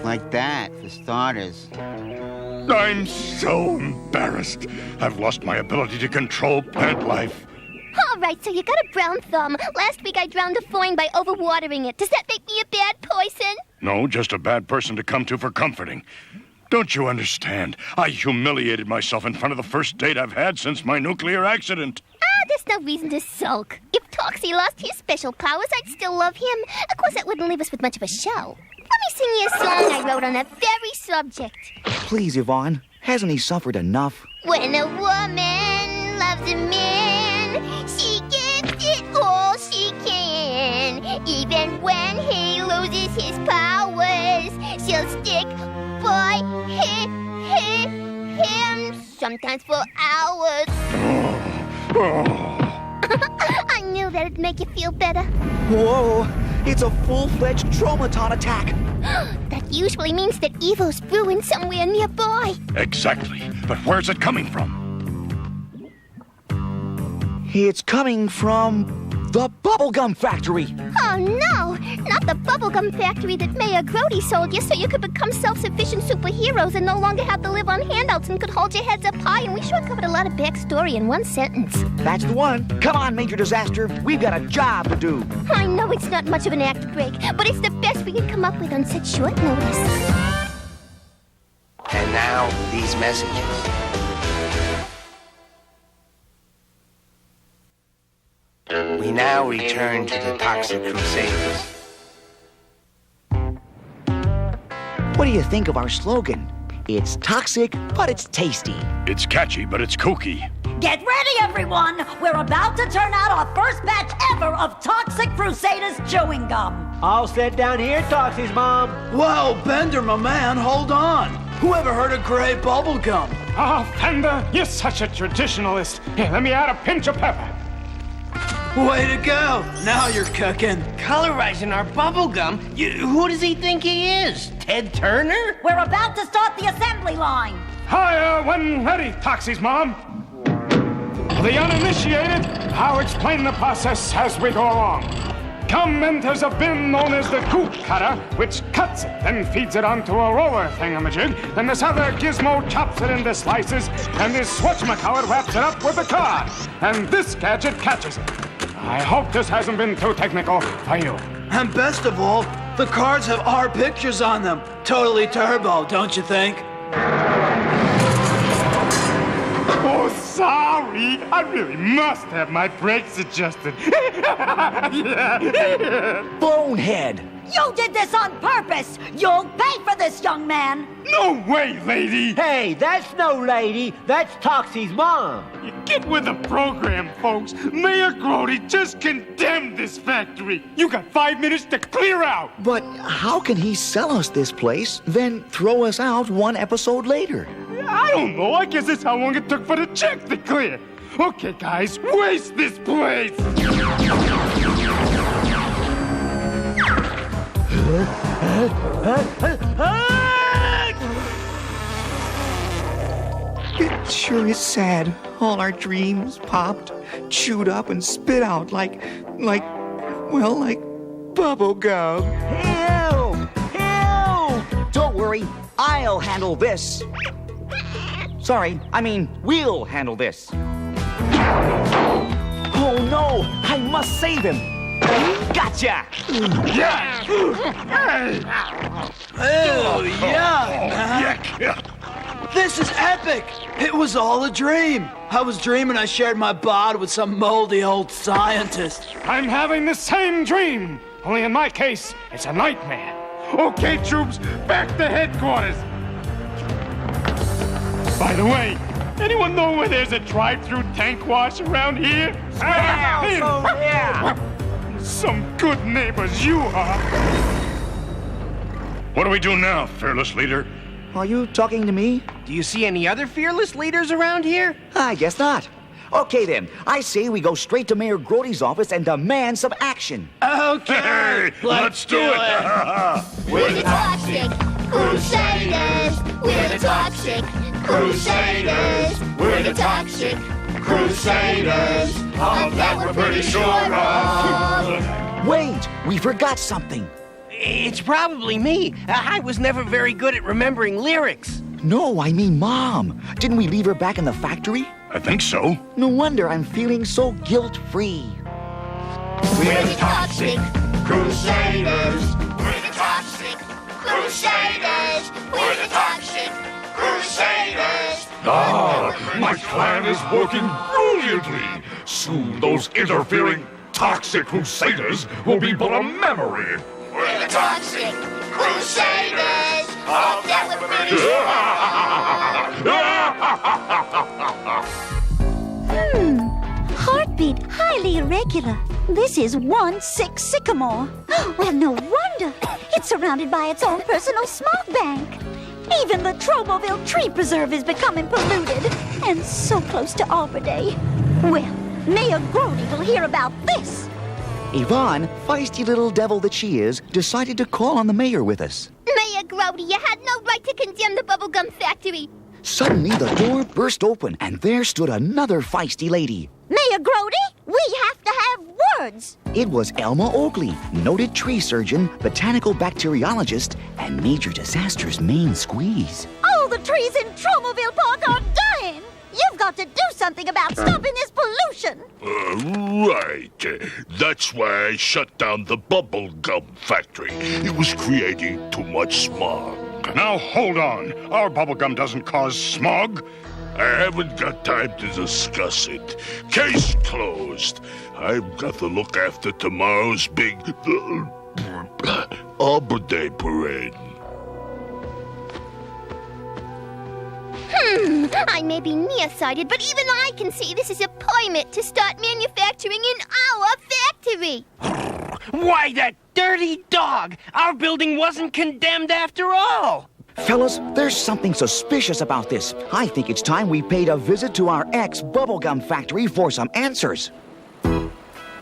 Like that, for starters. I'm so embarrassed. I've lost my ability to control plant life. All right, so you got a brown thumb. Last week I drowned a foin by overwatering it. Does that make me a bad person? No, just a bad person to come to for comforting. Don't you understand? I humiliated myself in front of the first date I've had since my nuclear accident. There's no reason to sulk. If Toxie lost his special powers, I'd still love him. Of course, that wouldn't leave us with much of a show. Let me sing you a song I wrote on that very subject. Please, Yvonne. Hasn't he suffered enough? When a woman loves a man, she gives it all she can. Even when he loses his powers, she'll stick by him, sometimes for hours. I knew that'd make you feel better. Whoa! It's a full-fledged Tromaville attack. That usually means that evil's brewing somewhere nearby. Exactly. But where's it coming from? It's coming from the bubblegum factory. Oh, no! Not the bubblegum factory that Mayor Grody sold you so you could become self-sufficient superheroes and no longer have to live on handouts and could hold your heads up high, and we sure covered a lot of backstory in one sentence. That's the one. Come on, Major Disaster. We've got a job to do. I know it's not much of an act break, but it's the best we can come up with on such short notice. And now, these messages. We now return to the Toxic Crusaders. What do you think of our slogan? It's toxic, but it's tasty. It's catchy, but it's kooky. Get ready, everyone! We're about to turn out our first batch ever of Toxic Crusaders chewing gum. All set down here, Toxie's mom. Whoa, Bender, my man, hold on. Who ever heard of gray bubblegum? Oh, Fender, you're such a traditionalist. Here, let me add a pinch of pepper. Way to go! Now you're cooking. Colorizing our bubblegum? Who does he think he is? Ted Turner? We're about to start the assembly line. Hire when ready, Toxie's mom. The uninitiated, I'll explain the process as we go along. Gum enters a bin known as the goop cutter, which cuts it, then feeds it onto a roller thingamajig. Then this other gizmo chops it into slices, and this swatchmacower wraps it up with a card. And this gadget catches it. I hope this hasn't been too technical for you. And best of all, the cards have our pictures on them. Totally turbo, don't you think? Oh, sorry. I really must have my brakes adjusted. Bonehead! You did this on purpose! You'll pay for this, young man! No way, lady! Hey, that's no lady. That's Toxie's mom. You get with the program, folks. Mayor Grody just condemned this factory. You got 5 minutes to clear out. But how can he sell us this place, then throw us out one episode later? I don't know. I guess that's how long it took for the check to clear. Okay, guys, waste this place! It sure is sad. All our dreams popped, chewed up, and spit out like bubblegum. Ew! Don't worry, I'll handle this. Sorry, I mean, we'll handle this. Oh no, I must save him. Gotcha! Yeah! Oh, yeah! This is epic! It was all a dream. I was dreaming I shared my bod with some moldy old scientist. I'm having the same dream, only in my case, it's a nightmare. Okay, troops, back to headquarters. By the way, anyone know where there's a drive-through tank wash around here? Yeah! Some good neighbors you are. What do we do now, fearless leader? Are you talking to me? Do you see any other fearless leaders around here? I guess not. Okay then, I say we go straight to Mayor Grody's office and demand some action. Okay, Hey, let's do it! We're the Toxic Crusaders. We're the Toxic Crusaders. We're the Toxic Crusaders. Of that we're pretty sure of. Wait, we forgot something. It's probably me. I was never very good at remembering lyrics. No, I mean Mom. Didn't we leave her back in the factory? I think so. No wonder I'm feeling so guilt-free. We're the Toxic Crusaders. We're the Toxic Crusaders. We're the Toxic Crusaders. Ah, my plan is working brilliantly. Soon those interfering Toxic Crusaders will be but a memory. We're the Toxic Crusaders. Of that we're pretty sure. Heartbeat highly irregular. This is 1-6 sycamore. Well, no wonder. It's surrounded by its own personal smog bank. Even the Tromaville tree preserve is becoming polluted. And so close to Arbor Day. Well, Mayor Grody will hear about this. Yvonne, feisty little devil that she is, decided to call on the mayor with us. Mayor Grody, you had no right to condemn the bubblegum factory. Suddenly, the door burst open, and there stood another feisty lady. Mayor Grody, we have to have words. It was Elma Oakley, noted tree surgeon, botanical bacteriologist, and Major Disaster's main squeeze. All the trees in Tromaville Park are dying. You've got to do something about stopping this pollution. Right. That's why I shut down the bubblegum factory. It was creating too much smog. Now hold on. Our bubblegum doesn't cause smog. I haven't got time to discuss it. Case closed. I've got to look after tomorrow's big Arbor Day parade. I may be nearsighted, but even I can see this is a permit to start manufacturing in our factory. Why, that dirty dog! Our building wasn't condemned after all! Fellas, there's something suspicious about this. I think it's time we paid a visit to our ex-bubblegum factory for some answers.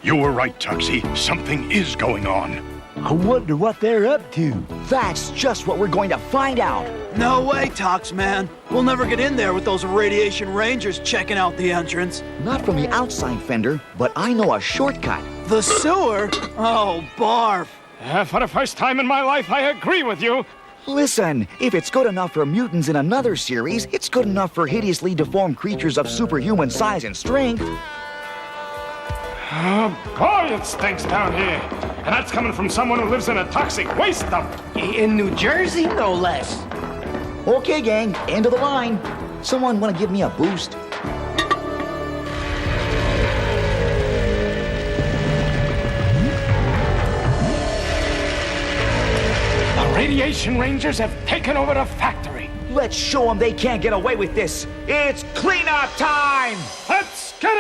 You were right, Toxie. Something is going on. I wonder what they're up to. That's just what we're going to find out. No way, Tox, man. We'll never get in there with those radiation rangers checking out the entrance. Not from the outside fender, but I know a shortcut. The sewer? Oh, barf. For the first time in my life, I agree with you. Listen, if it's good enough for mutants in another series, it's good enough for hideously deformed creatures of superhuman size and strength. Boy, it stinks down here. And that's coming from someone who lives in a toxic waste dump. In New Jersey, no less. Okay, gang, end of the line. Someone want to give me a boost? The radiation rangers have taken over the factory. Let's show them they can't get away with this. It's cleanup time! Let's get it!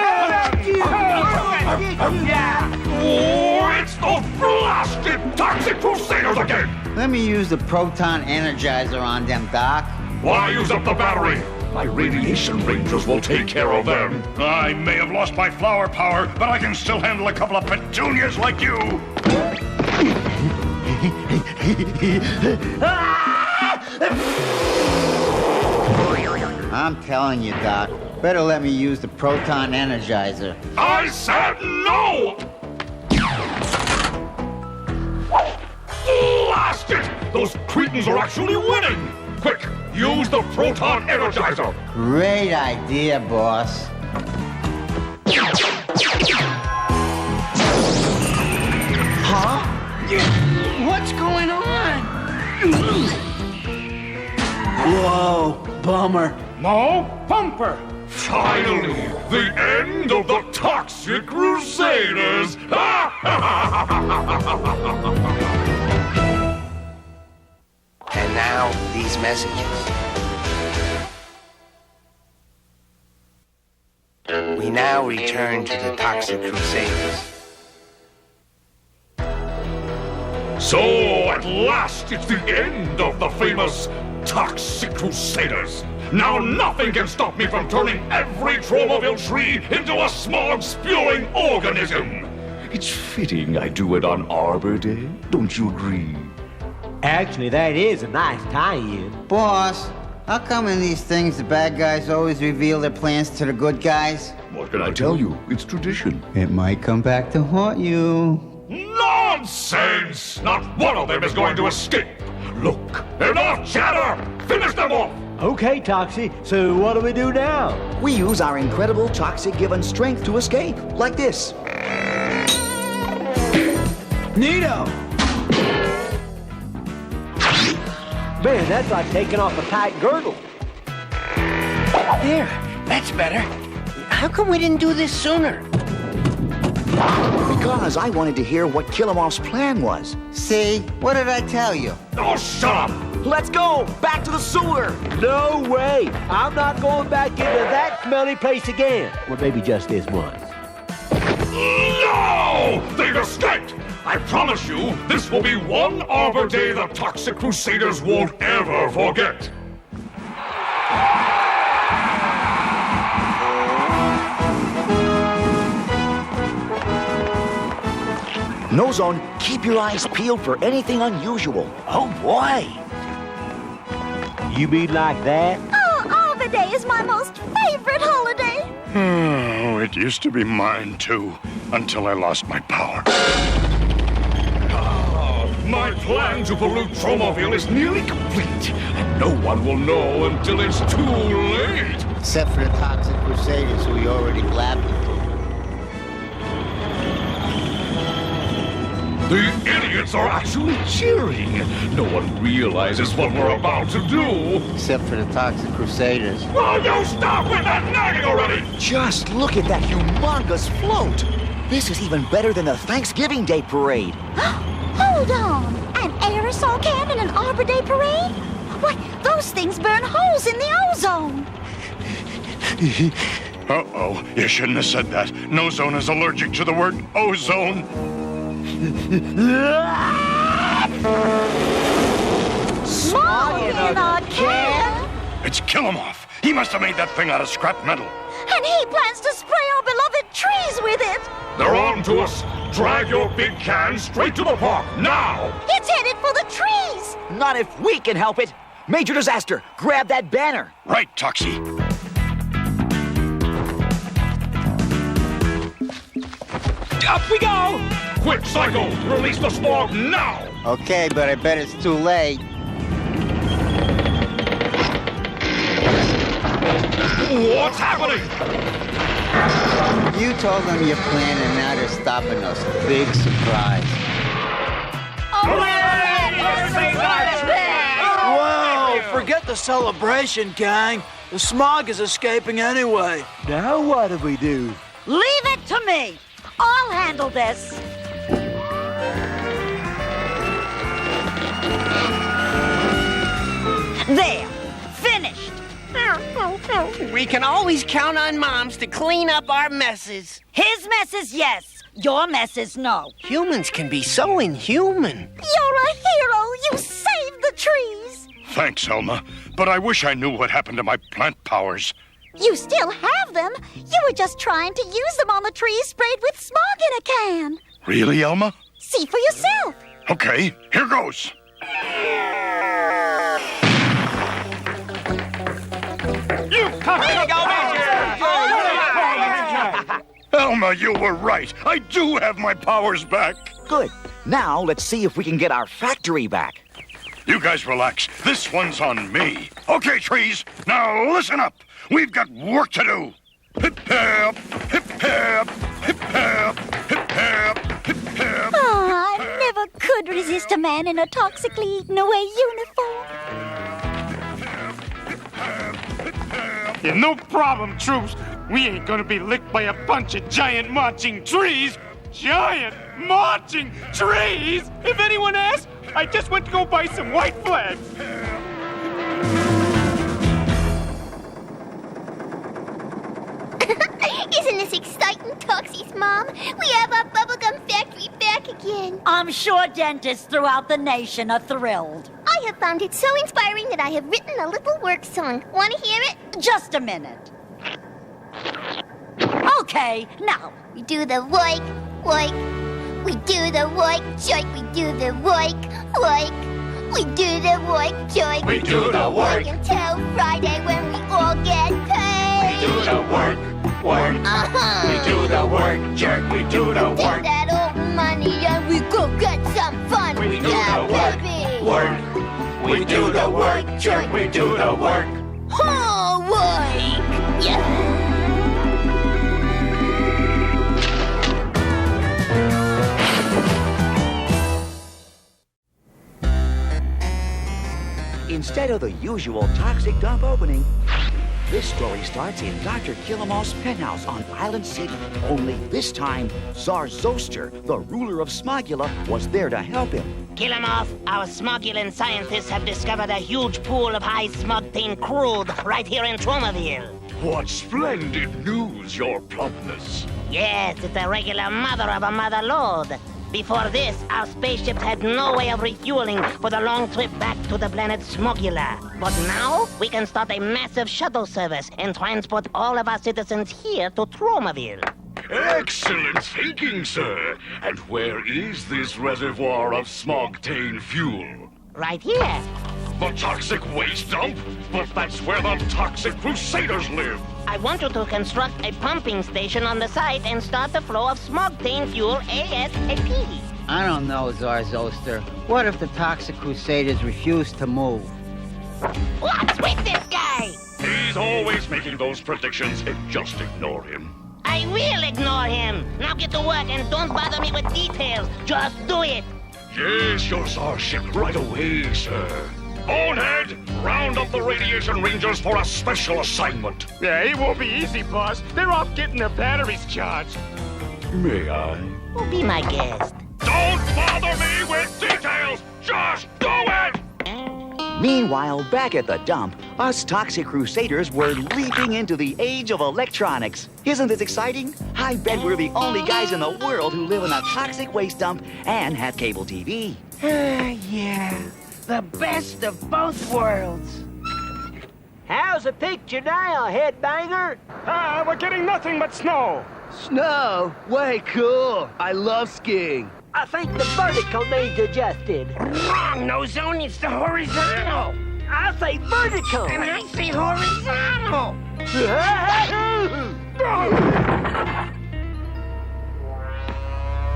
Yeah! Oh, it's those blasted Toxic Crusaders again! Let me use the proton energizer on them, Doc. Why use up the battery? My radiation rangers will take care of them. I may have lost my flower power, but I can still handle a couple of petunias like you. I'm telling you, Doc. Better let me use the proton energizer. I said no! Blast it! Those cretins are actually winning! Quick, use the proton energizer! Great idea, boss. Huh? What's going on? Whoa, bummer. No, bumper. Finally, the end of the Toxic Crusaders! And now, these messages. We now return to the Toxic Crusaders. So, at last, it's the end of the famous Toxic Crusaders. Now nothing can stop me from turning every Tromaville tree into a smog-spewing organism. It's fitting I do it on Arbor Day, don't you agree? Actually, that is a nice tie-in. Boss, how come in these things the bad guys always reveal their plans to the good guys? What can I tell you? It's tradition. It might come back to haunt you. Nonsense! Not one of them is going to escape. Look, enough chatter! Finish them off! Okay, Toxie, so what do we do now? We use our incredible toxic-given strength to escape, like this. Neato! Man, that's like taking off a tight girdle. There, that's better. How come we didn't do this sooner? Because I wanted to hear what Killemoff's plan was. See? What did I tell you? Oh, shut up! Let's go! Back to the sewer! No way! I'm not going back into that smelly place again. Well, maybe just this once. No! They've escaped! I promise you, this will be one Arbor Day the Toxic Crusaders won't ever forget. No Zone, keep your eyes peeled for anything unusual. Oh, boy. You mean like that? Oh, Arbor Day is my most favorite holiday. Oh, it used to be mine, too, until I lost my power. My plan to pollute Tromaville is nearly complete, and no one will know until it's too late. Except for the Toxic Crusaders who we already blabbed to. The idiots are actually cheering. No one realizes what we're about to do. Except for the Toxic Crusaders. Will you stop with that nagging already? Just look at that humongous float. This is even better than the Thanksgiving Day parade. Hold on! An aerosol can in an Arbor Day parade? Why, those things burn holes in the ozone! Uh-oh, you shouldn't have said that. No Zone is allergic to the word ozone. Smog in a can? It's Killemoff. He must have made that thing out of scrap metal. And he plans to spray our beloved trees with it! They're on to us. Drag your big can straight to the park, now! It's headed for the trees! Not if we can help it. Major Disaster, grab that banner. Right, Toxie. Up we go! Quick, Psycho! Release the smog now! Okay, but I bet it's too late. What's happening? You told them your plan and now they're stopping us. Big surprise. Whoa, forget the celebration, gang. The smog is escaping anyway. Now what do we do? Leave it to me. I'll handle this. There. Finished. We can always count on moms to clean up our messes. His messes, yes. Your messes, no. Humans can be so inhuman. You're a hero! You saved the trees! Thanks, Elma. But I wish I knew what happened to my plant powers. You still have them. You were just trying to use them on the trees sprayed with smog in a can. Really, Elma? See for yourself. Okay, here goes. You cocksucker! Elma, you were right. I do have my powers back. Good. Now let's see if we can get our factory back. You guys relax. This one's on me. Okay, trees. Now listen up. We've got work to do. Hip hip, hip hip, hip hip, hip hip, hip hip. Oh, I never could resist a man in a toxically eaten away uniform. Yeah, no problem, troops. We ain't gonna be licked by a bunch of giant marching trees. Giant marching trees? If anyone asks, I just went to go buy some white flags. Isn't this exciting, Toxie's Mom? We have our bubblegum factory back again. I'm sure dentists throughout the nation are thrilled. I have found it so inspiring that I have written a little work song. Want to hear it? Just a minute. Okay, now. We do the work. We do the work, joik. We do the work. We do the work, joik. We do the work. Until Friday when we all get paid. We do the work. We do the work, jerk. We do the work. Take that old money and we go get some fun. We do the work. We do the work, jerk. We do the work. Oh, work. Yeah. Instead of the usual toxic dump opening, this story starts in Dr. Killemoff's penthouse on Island City. Only this time, Czar Zosta, the ruler of Smogula, was there to help him. Killemoff, our Smogulan scientists have discovered a huge pool of high Smug-tain crude right here in Tromaville. What splendid news, your plumpness. Yes, it's a regular mother of a mother load. Before this, our spaceships had no way of refueling for the long trip back to the planet Smogula. But now, we can start a massive shuttle service and transport all of our citizens here to Tromaville. Excellent thinking, sir. And where is this reservoir of Smog-tain fuel? Right here. The toxic waste dump? But that's where the Toxic Crusaders live. I want you to construct a pumping station on the site and start the flow of Smog-tain fuel ASAP. I don't know, Czar Zosta. What if the Toxic Crusaders refuse to move? What's with this guy? He's always making those predictions. Just ignore him. I will ignore him. Now get to work and don't bother me with details. Just do it. Yes, your Czarship, right away, sir. Bonehead, round up the radiation rangers for a special assignment. Yeah, it won't be easy, boss. They're off getting their batteries charged. May I? Oh, be my guest. Don't bother me with details! Just do it! Meanwhile, back at the dump, us Toxic Crusaders were leaping into the age of electronics. Isn't this exciting? I bet we're the only guys in the world who live in a toxic waste dump and have cable TV. Yeah. The best of both worlds. How's the picture now, headbanger? We're getting nothing but snow. Snow? Way cool. I love skiing. I think the vertical needs adjusted. Wrong, no zone. It's the horizontal. I say vertical. And I say horizontal.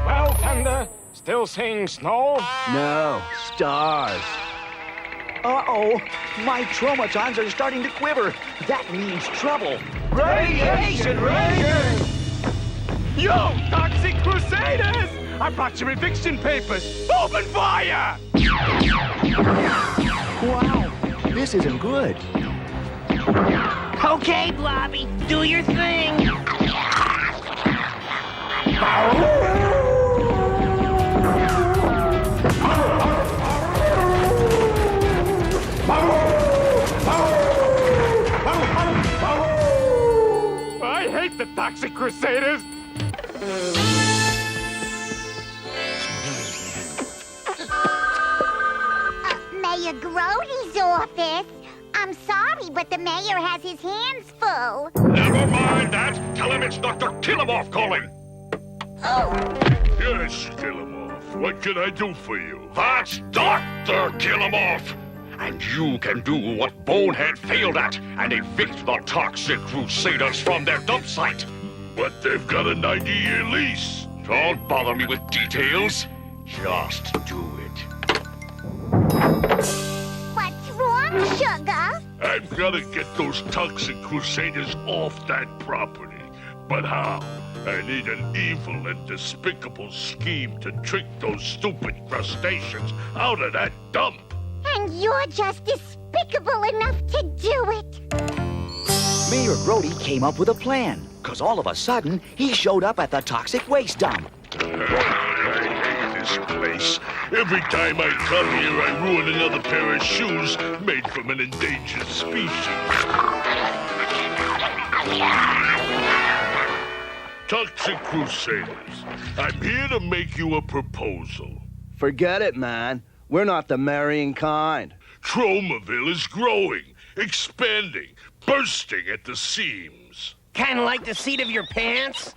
Well, Thunder, still seeing snow? No, stars. Uh-oh, my traumatons are starting to quiver. That means trouble. Radiation Rangers! Yo, Toxic Crusaders! I brought your eviction papers. Open fire! Wow, this isn't good. Okay, Blobby, do your thing. I hate the Toxic Crusaders. Mayor Grody's office. I'm sorry, but the mayor has his hands full. Never mind that. Tell him it's Dr. Killemoff calling. Oh! Yes, Killemoff. What can I do for you? That's Dr. Killemoff! And you can do what Bonehead failed at and evict the Toxic Crusaders from their dump site. But they've got a 90-year lease. Don't bother me with details. Just do it. What's wrong, sugar? I've got to get those Toxic Crusaders off that property. But how? I need an evil and despicable scheme to trick those stupid crustaceans out of that dump. And you're just despicable enough to do it. Mayor Grody came up with a plan, because all of a sudden, he showed up at the toxic waste dump. I hate this place. Every time I come here, I ruin another pair of shoes made from an endangered species. Toxic Crusaders, I'm here to make you a proposal. Forget it, man. We're not the marrying kind. Tromaville is growing, expanding, bursting at the seams. Kind of like the seat of your pants?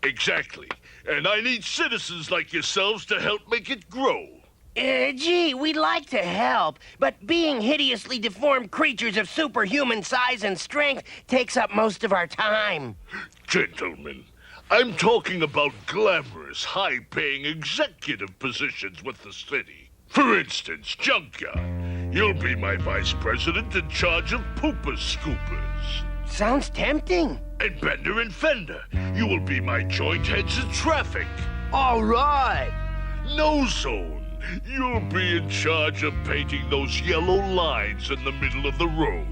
Exactly. And I need citizens like yourselves to help make it grow. Gee, we'd like to help, but being hideously deformed creatures of superhuman size and strength takes up most of our time. Gentlemen, I'm talking about glamorous, high-paying executive positions with the city. For instance, junkyard. You'll be my vice president in charge of pooper scoopers. Sounds tempting. And Bender and Fender, you will be my joint heads of traffic. All right. No zone. You'll be in charge of painting those yellow lines in the middle of the road.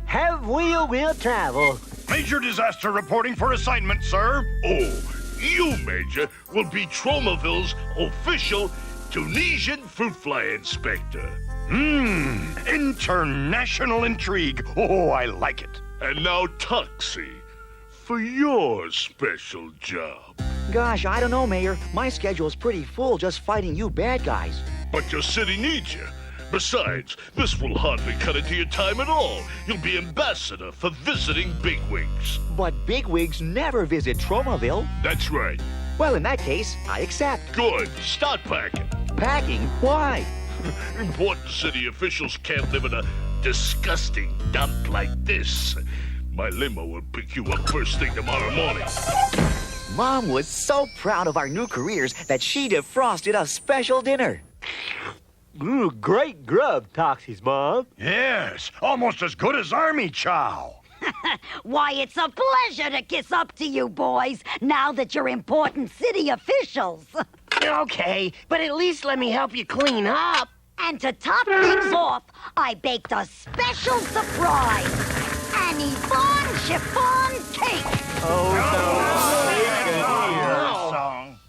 Have will travel. Major disaster reporting for assignment, sir. Oh, you, Major, will be Tromaville's official Tunisian fruit fly inspector. International intrigue. Oh, I like it. And now, Toxie, for your special job. Gosh, I don't know, Mayor. My schedule's pretty full just fighting you bad guys. But your city needs you. Besides, this will hardly cut into your time at all. You'll be ambassador for visiting bigwigs. But bigwigs never visit Tromaville. That's right. Well, in that case, I accept. Good. Start packing. Packing? Why? Important city officials can't live in a disgusting dump like this. My limo will pick you up first thing tomorrow morning. Mom was so proud of our new careers that she defrosted a special dinner. Ooh, great grub, Toxie's Mom. Yes, almost as good as army chow. Why, it's a pleasure to kiss up to you boys, now that you're important city officials. Okay, but at least let me help you clean up. And to top things off, I baked a special surprise. An Yvonne chiffon cake.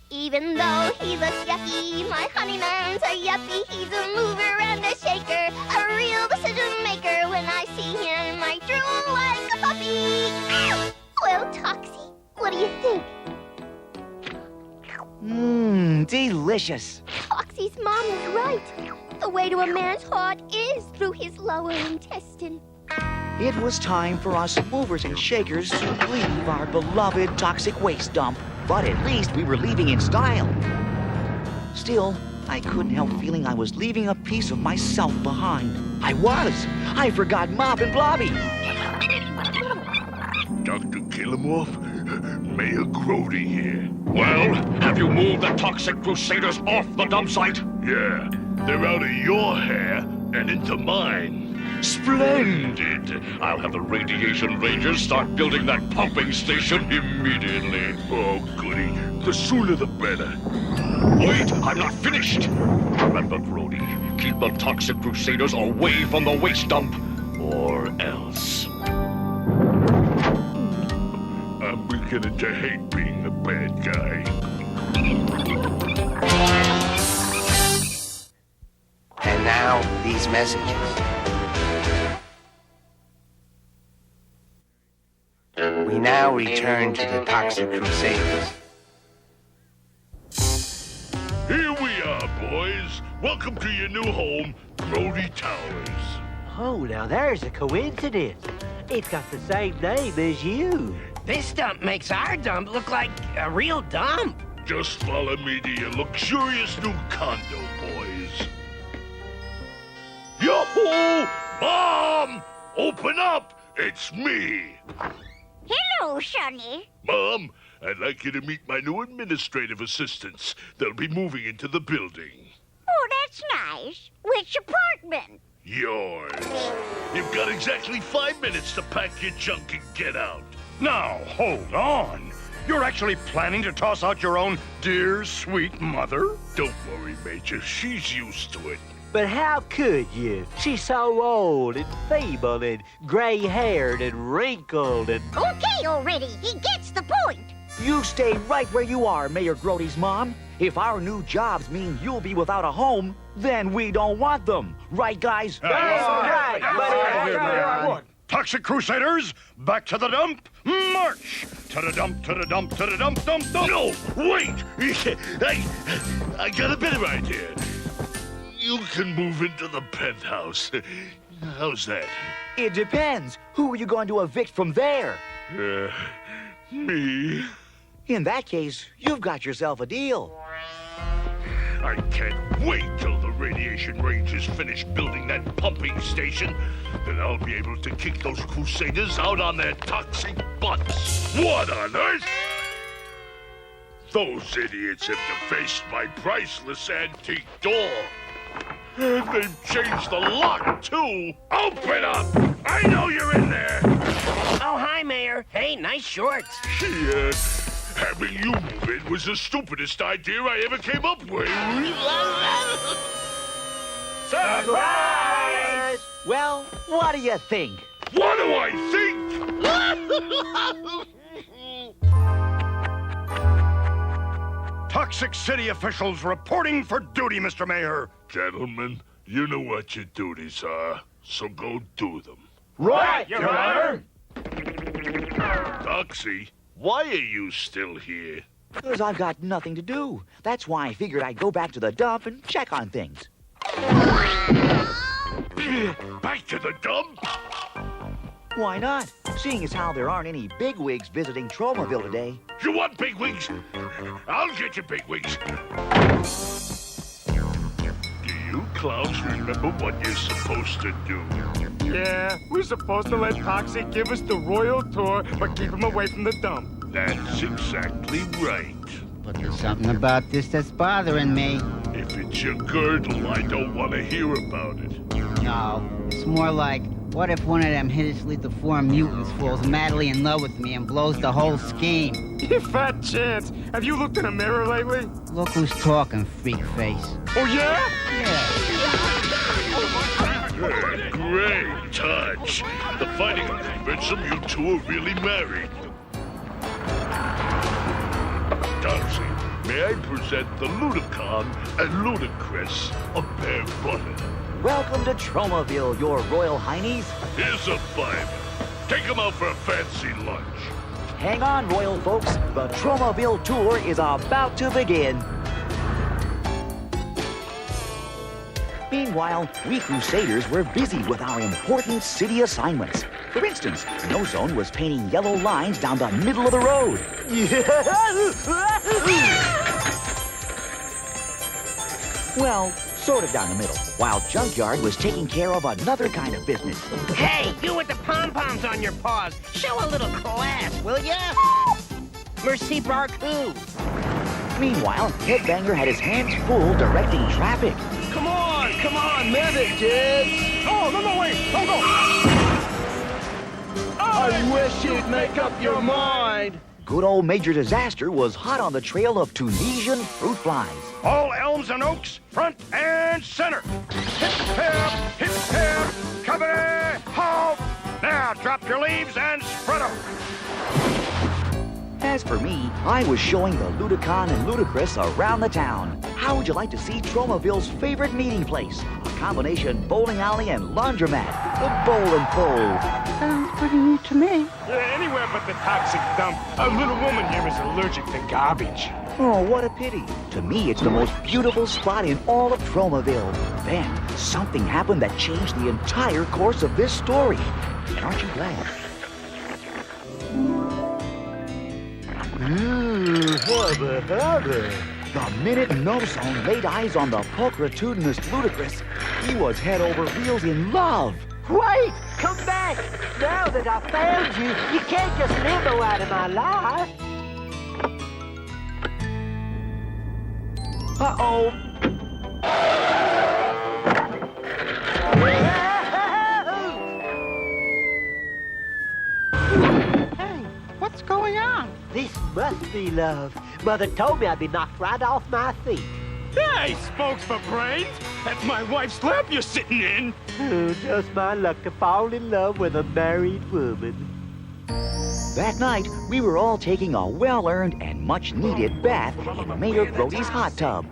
Even though he looks yucky, my honeyman's a yuppie. He's a mover and a shaker, a real decision maker. When I see him, I drool like a puppy. Well, Toxie, what do you think? Delicious. Toxie's mom was right. The way to a man's heart is through his lower intestine. It was time for us movers and shakers to leave our beloved toxic waste dump. But at least we were leaving in style. Still, I couldn't help feeling I was leaving a piece of myself behind. I forgot Mop and Blobby. Dr. Killemoff, Mayor Grody here. Well, have you moved the Toxic Crusaders off the dump site? Yeah, they're out of your hair and into mine. Splendid! I'll have the Radiation Rangers start building that pumping station immediately. Oh, goody. The sooner the better. Wait, I'm not finished. Remember, Grody, keep the Toxic Crusaders away from the waste dump, or else. I'm beginning to hate being the bad guy. And now, these messages. We now return to the Toxic Crusaders. Here we are, boys. Welcome to your new home, Grody Towers. Oh, now there's a coincidence. It's got the same name as you. This dump makes our dump look like a real dump. Just follow me to your luxurious new condo, boys. Yo-ho! Mom! Open up! It's me! Hello, Sonny. Mom, I'd like you to meet my new administrative assistants. They'll be moving into the building. Oh, that's nice. Which apartment? Yours. You've got exactly 5 minutes to pack your junk and get out. Now, hold on. You're actually planning to toss out your own dear, sweet mother? Don't worry, Major. She's used to it. But how could you? She's so old and feeble and gray-haired and wrinkled and... Okay already. He gets the point. You stay right where you are, Mayor Grody's mom. If our new jobs mean you'll be without a home, then we don't want them. Right, guys? Right. Toxic Crusaders, back to the dump. March! To the dump, to the dump, to the dump, dump, dump. No, wait! I got a better idea. You can move into the penthouse. How's that? It depends. Who are you going to evict from there? Me. In that case, you've got yourself a deal. I can't wait till the radiation rangers finish building that pumping station. Then I'll be able to kick those Crusaders out on their toxic butts. What on earth? Those idiots have defaced my priceless antique door. And they've changed the lock, too. Open up! I know you're in there! Oh, hi, Mayor. Hey, nice shorts. Yeah, having you move in was the stupidest idea I ever came up with. Surprise! Well, what do you think? What do I think? Toxic City officials reporting for duty, Mr. Mayor. Gentlemen, you know what your duties are, so go do them. Right, Your Honor. Toxie, why are you still here? Because I've got nothing to do. That's why I figured I'd go back to the dump and check on things. Back to the dump? Why not? Seeing as how there aren't any bigwigs visiting Tromaville today. You want bigwigs? I'll get you bigwigs. Do you clowns remember what you're supposed to do? Yeah, we're supposed to let Toxie give us the royal tour, but keep him away from the dump. That's exactly right. But there's something about this that's bothering me. If it's your girdle, I don't want to hear about it. No, it's more like, what if one of them hideously deformed mutants falls madly in love with me and blows the whole scheme? You fat chance. Have you looked in a mirror lately? Look who's talking, freak face. Oh, yeah? Great touch. The fighting convinced them you two are really married. Toxie, may I present the Ludicon and Ludicrous, a pair button. Welcome to Tromaville, your royal heinies. Here's a $5. Take them out for a fancy lunch. Hang on, royal folks. The Tromaville tour is about to begin. Meanwhile, we Crusaders were busy with our important city assignments. For instance, No Zone was painting yellow lines down the middle of the road. Well, sort of down the middle, while Junkyard was taking care of another kind of business. Hey, you with the pom-poms on your paws. Show a little class, will ya? Merci beaucoup. Meanwhile, Headbanger had his hands full directing traffic. Come on, move it, kids. Oh, no, wait, don't go. I wish you'd make up your mind. Good old Major Disaster was hot on the trail of Tunisian fruit flies. All elms and oaks, front and center. Hip, company, halt. Now drop your leaves and spread them. As for me, I was showing the Ludicon and Ludicrous around the town. How would you like to see Tromaville's favorite meeting place? A combination bowling alley and laundromat. The Bowl and Fold. Sounds pretty neat to me. Yeah, anywhere but the toxic dump. A little woman here is allergic to garbage. Oh, what a pity. To me, it's the most beautiful spot in all of Tromaville. Then, something happened that changed the entire course of this story. And aren't you glad? hubba, hubba. The minute Ozone laid eyes on the pulchritudinous ludicrous, he was head over heels in love. Wait! Come back! Now that I found you, you can't just limbo out of my life. Uh-oh. Hey, what's going on? This must be love. Mother told me I'd be knocked right off my feet. Hey, spokes for brains! That's my wife's lap you're sitting in! Oh, just my luck to fall in love with a married woman. That night, we were all taking a well-earned and much-needed bath in Mayor Grody's hot tub.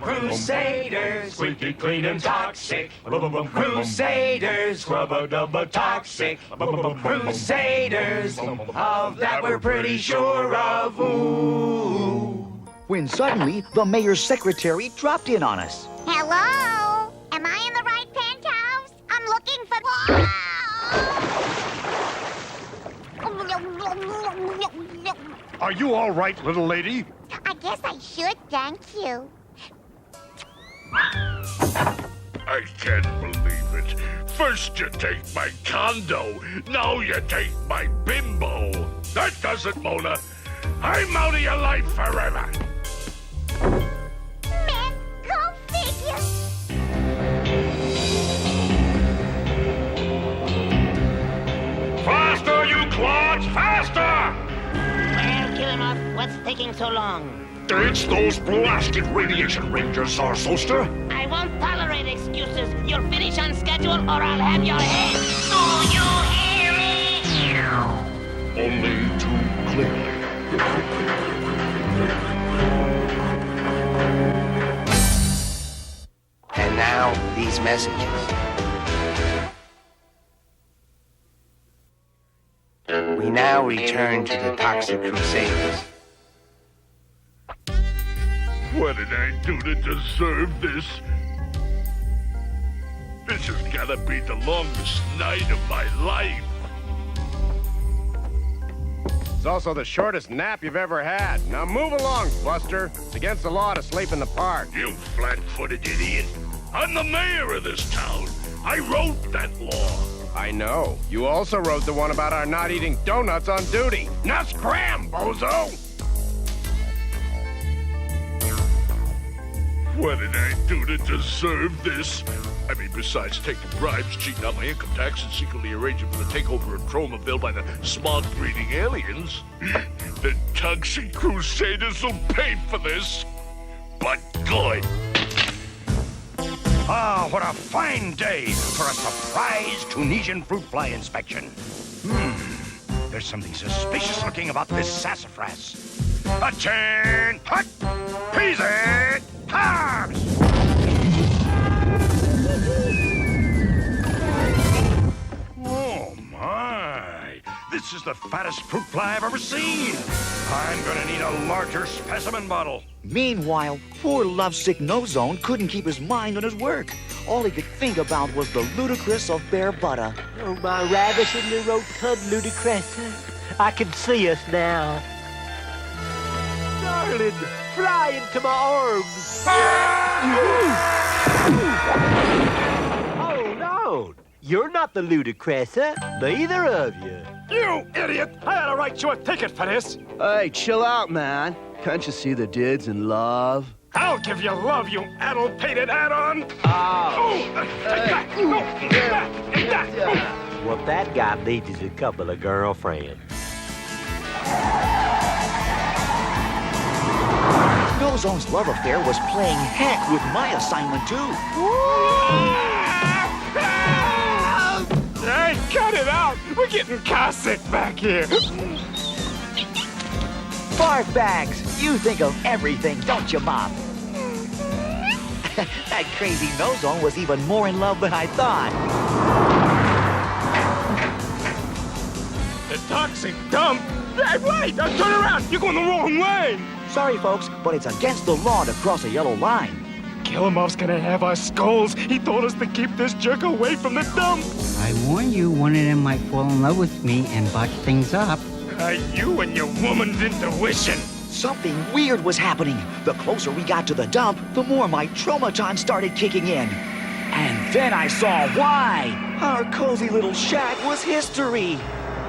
Crusaders, squeaky clean and toxic. Crusaders, rubber-dubber toxic. Crusaders, of that we're pretty sure of. Ooh. When suddenly, the mayor's secretary dropped in on us. Hello? Am I in the right penthouse? I'm looking for... Are you all right, little lady? I guess I should, thank you. I can't believe it. First you take my condo, now you take my bimbo. That does it, Mona. I'm out of your life forever. Man, go figure. Faster, you clods! Faster! Well, Killemoff, what's taking so long? It's those blasted radiation rangers, Czar Zosta. I won't tolerate excuses. You'll finish on schedule or I'll have your head. Do you hear me? Only too clearly. And now, these messages. We now return to the Toxic Crusaders. What did I do to deserve this? This has gotta be the longest night of my life. It's also the shortest nap you've ever had. Now move along, Buster. It's against the law to sleep in the park. You flat-footed idiot. I'm the mayor of this town. I wrote that law. I know. You also wrote the one about our not eating donuts on duty. Now scram, bozo! What did I do to deserve this? I mean, besides taking bribes, cheating on my income tax, and secretly arranging for the takeover of Tromaville by the smog-breeding aliens, the Toxic Crusaders will pay for this. But good. Ah, what a fine day for a surprise Tunisian fruit fly inspection. There's something suspicious looking about this sassafras. A-chan, hut, peasy, carbs! Oh, my. This is the fattest fruit fly I've ever seen. I'm gonna need a larger specimen bottle. Meanwhile, poor lovesick Ozone couldn't keep his mind on his work. All he could think about was the ludicrous of bare butter. Oh, my ravishingly rotund ludicrous. I can see us now. Darling, fly into my arms. Oh, no. You're not the ludicrous, neither of you. You idiot! I ought to write you a ticket for this. Hey, chill out, man. Can't you see the dude's in love? I'll give you love, you addle-pated add-on. Take that! No, take that! What that guy needs is a couple of girlfriends. Ozone's love affair was playing heck with my assignment, too. Hey, cut it out! We're getting car sick back here. Barf bags, you think of everything, don't you, Mom? That crazy Ozone was even more in love than I thought. The toxic dump? Hey, wait! Turn around! You're going the wrong way! Sorry, folks, but it's against the law to cross a yellow line. Killemoff's gonna have our skulls. He told us to keep this jerk away from the dump. I warned you one of them might fall in love with me and botch things up. You and your woman's intuition. Something weird was happening. The closer we got to the dump, the more my traumaton started kicking in. And then I saw why. Our cozy little shack was history.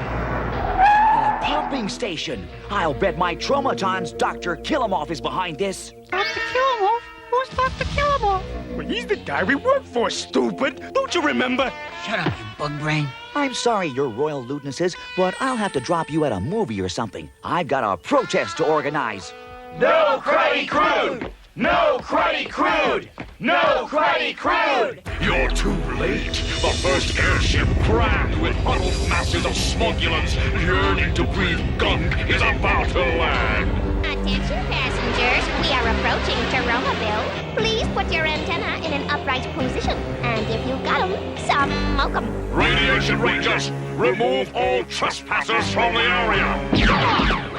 A pumping station. I'll bet my traumaton's Dr. Killemoff is behind this. Dr. Killemoff? Who's Dr. Killemoff? Well, he's the guy we work for, stupid. Don't you remember? Shut up, you bug brain. I'm sorry, your royal lewdnesses, but I'll have to drop you at a movie or something. I've got a protest to organize. No cruddy crude! No cruddy crude! No cruddy crude! You're too late. The first airship crammed with huddled masses of smugulants yearning to breathe gunk is about to land. Attention passengers, we are approaching Tromaville. Please put your antenna in an upright position. And if you got 'em, smoke 'em. Radiation Rangers, remove all trespassers from the area.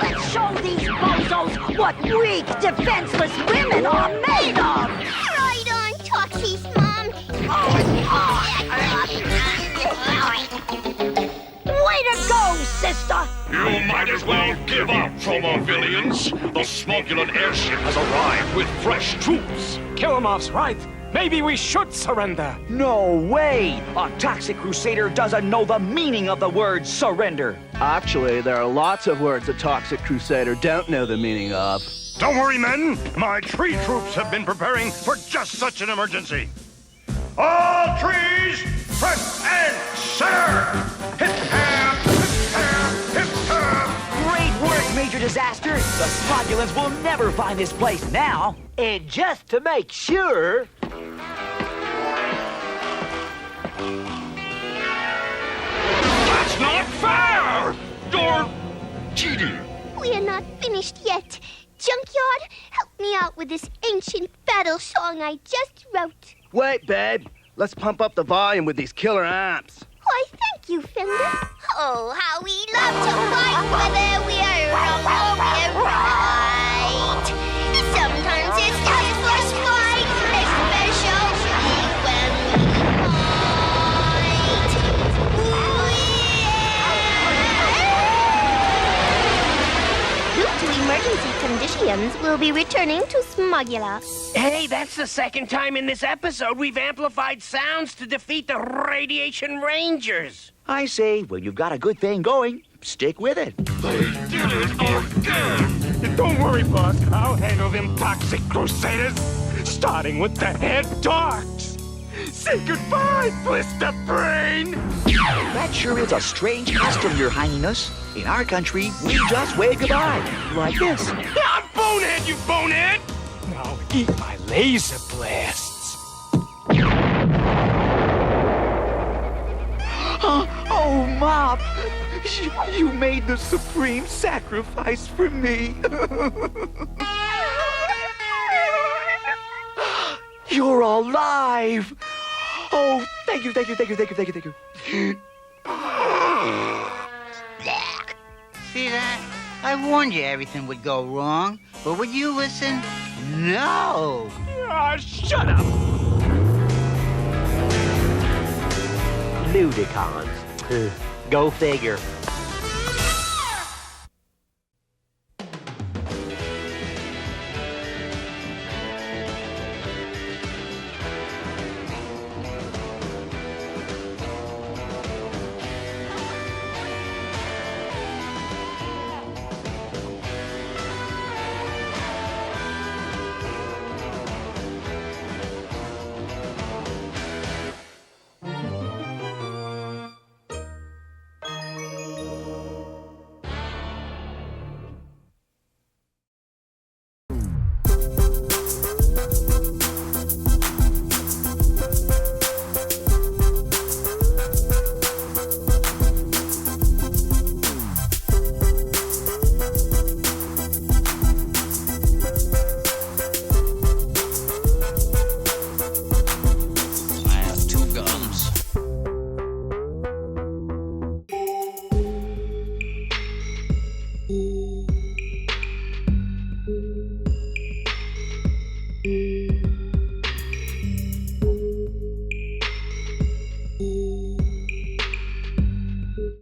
Let's show these bozos what weak, defenseless women are made of! Right on, Toxie's mom. Way to go, sister! You might as well give up, Tromavillians. The Smogulan airship has arrived with fresh troops. Killemoff's right. Maybe we should surrender. No way! A Toxic Crusader doesn't know the meaning of the word surrender. Actually, there are lots of words a Toxic Crusader don't know the meaning of. Don't worry, men. My tree troops have been preparing for just such an emergency. All trees, press and center! Hip-ham, hip-ham, hip-ham! Great work, Major Disaster. The Smogulans will never find this place now. And just to make sure... That's not fair! You're cheating. We are not finished yet. Junkyard, help me out with this ancient battle song I just wrote. Wait, babe. Let's pump up the volume with these killer amps. Why, thank you, Fender. Oh, how we love to fight, whether we're wrong or we're right. Sometimes it's just for spite, especially when we fight. Due to emergency conditions, we'll be returning to Smogula. Hey, that's the second time in this episode we've amplified sounds to defeat the Radiation Rangers. I say, when you've got a good thing going, stick with it. They did it again. Don't worry, boss. I'll handle them Toxic Crusaders, starting with the head dogs. Say goodbye, Blister Brain! That sure is a strange custom, Your Highness. In our country, we just wave goodbye, like this. Ah, bonehead, you bonehead! Now eat my laser blasts. Oh, Mom! You made the supreme sacrifice for me. You're alive! Oh, thank you. See that? I warned you everything would go wrong, but would you listen? No! Ah, shut up! Ludicons. Go figure.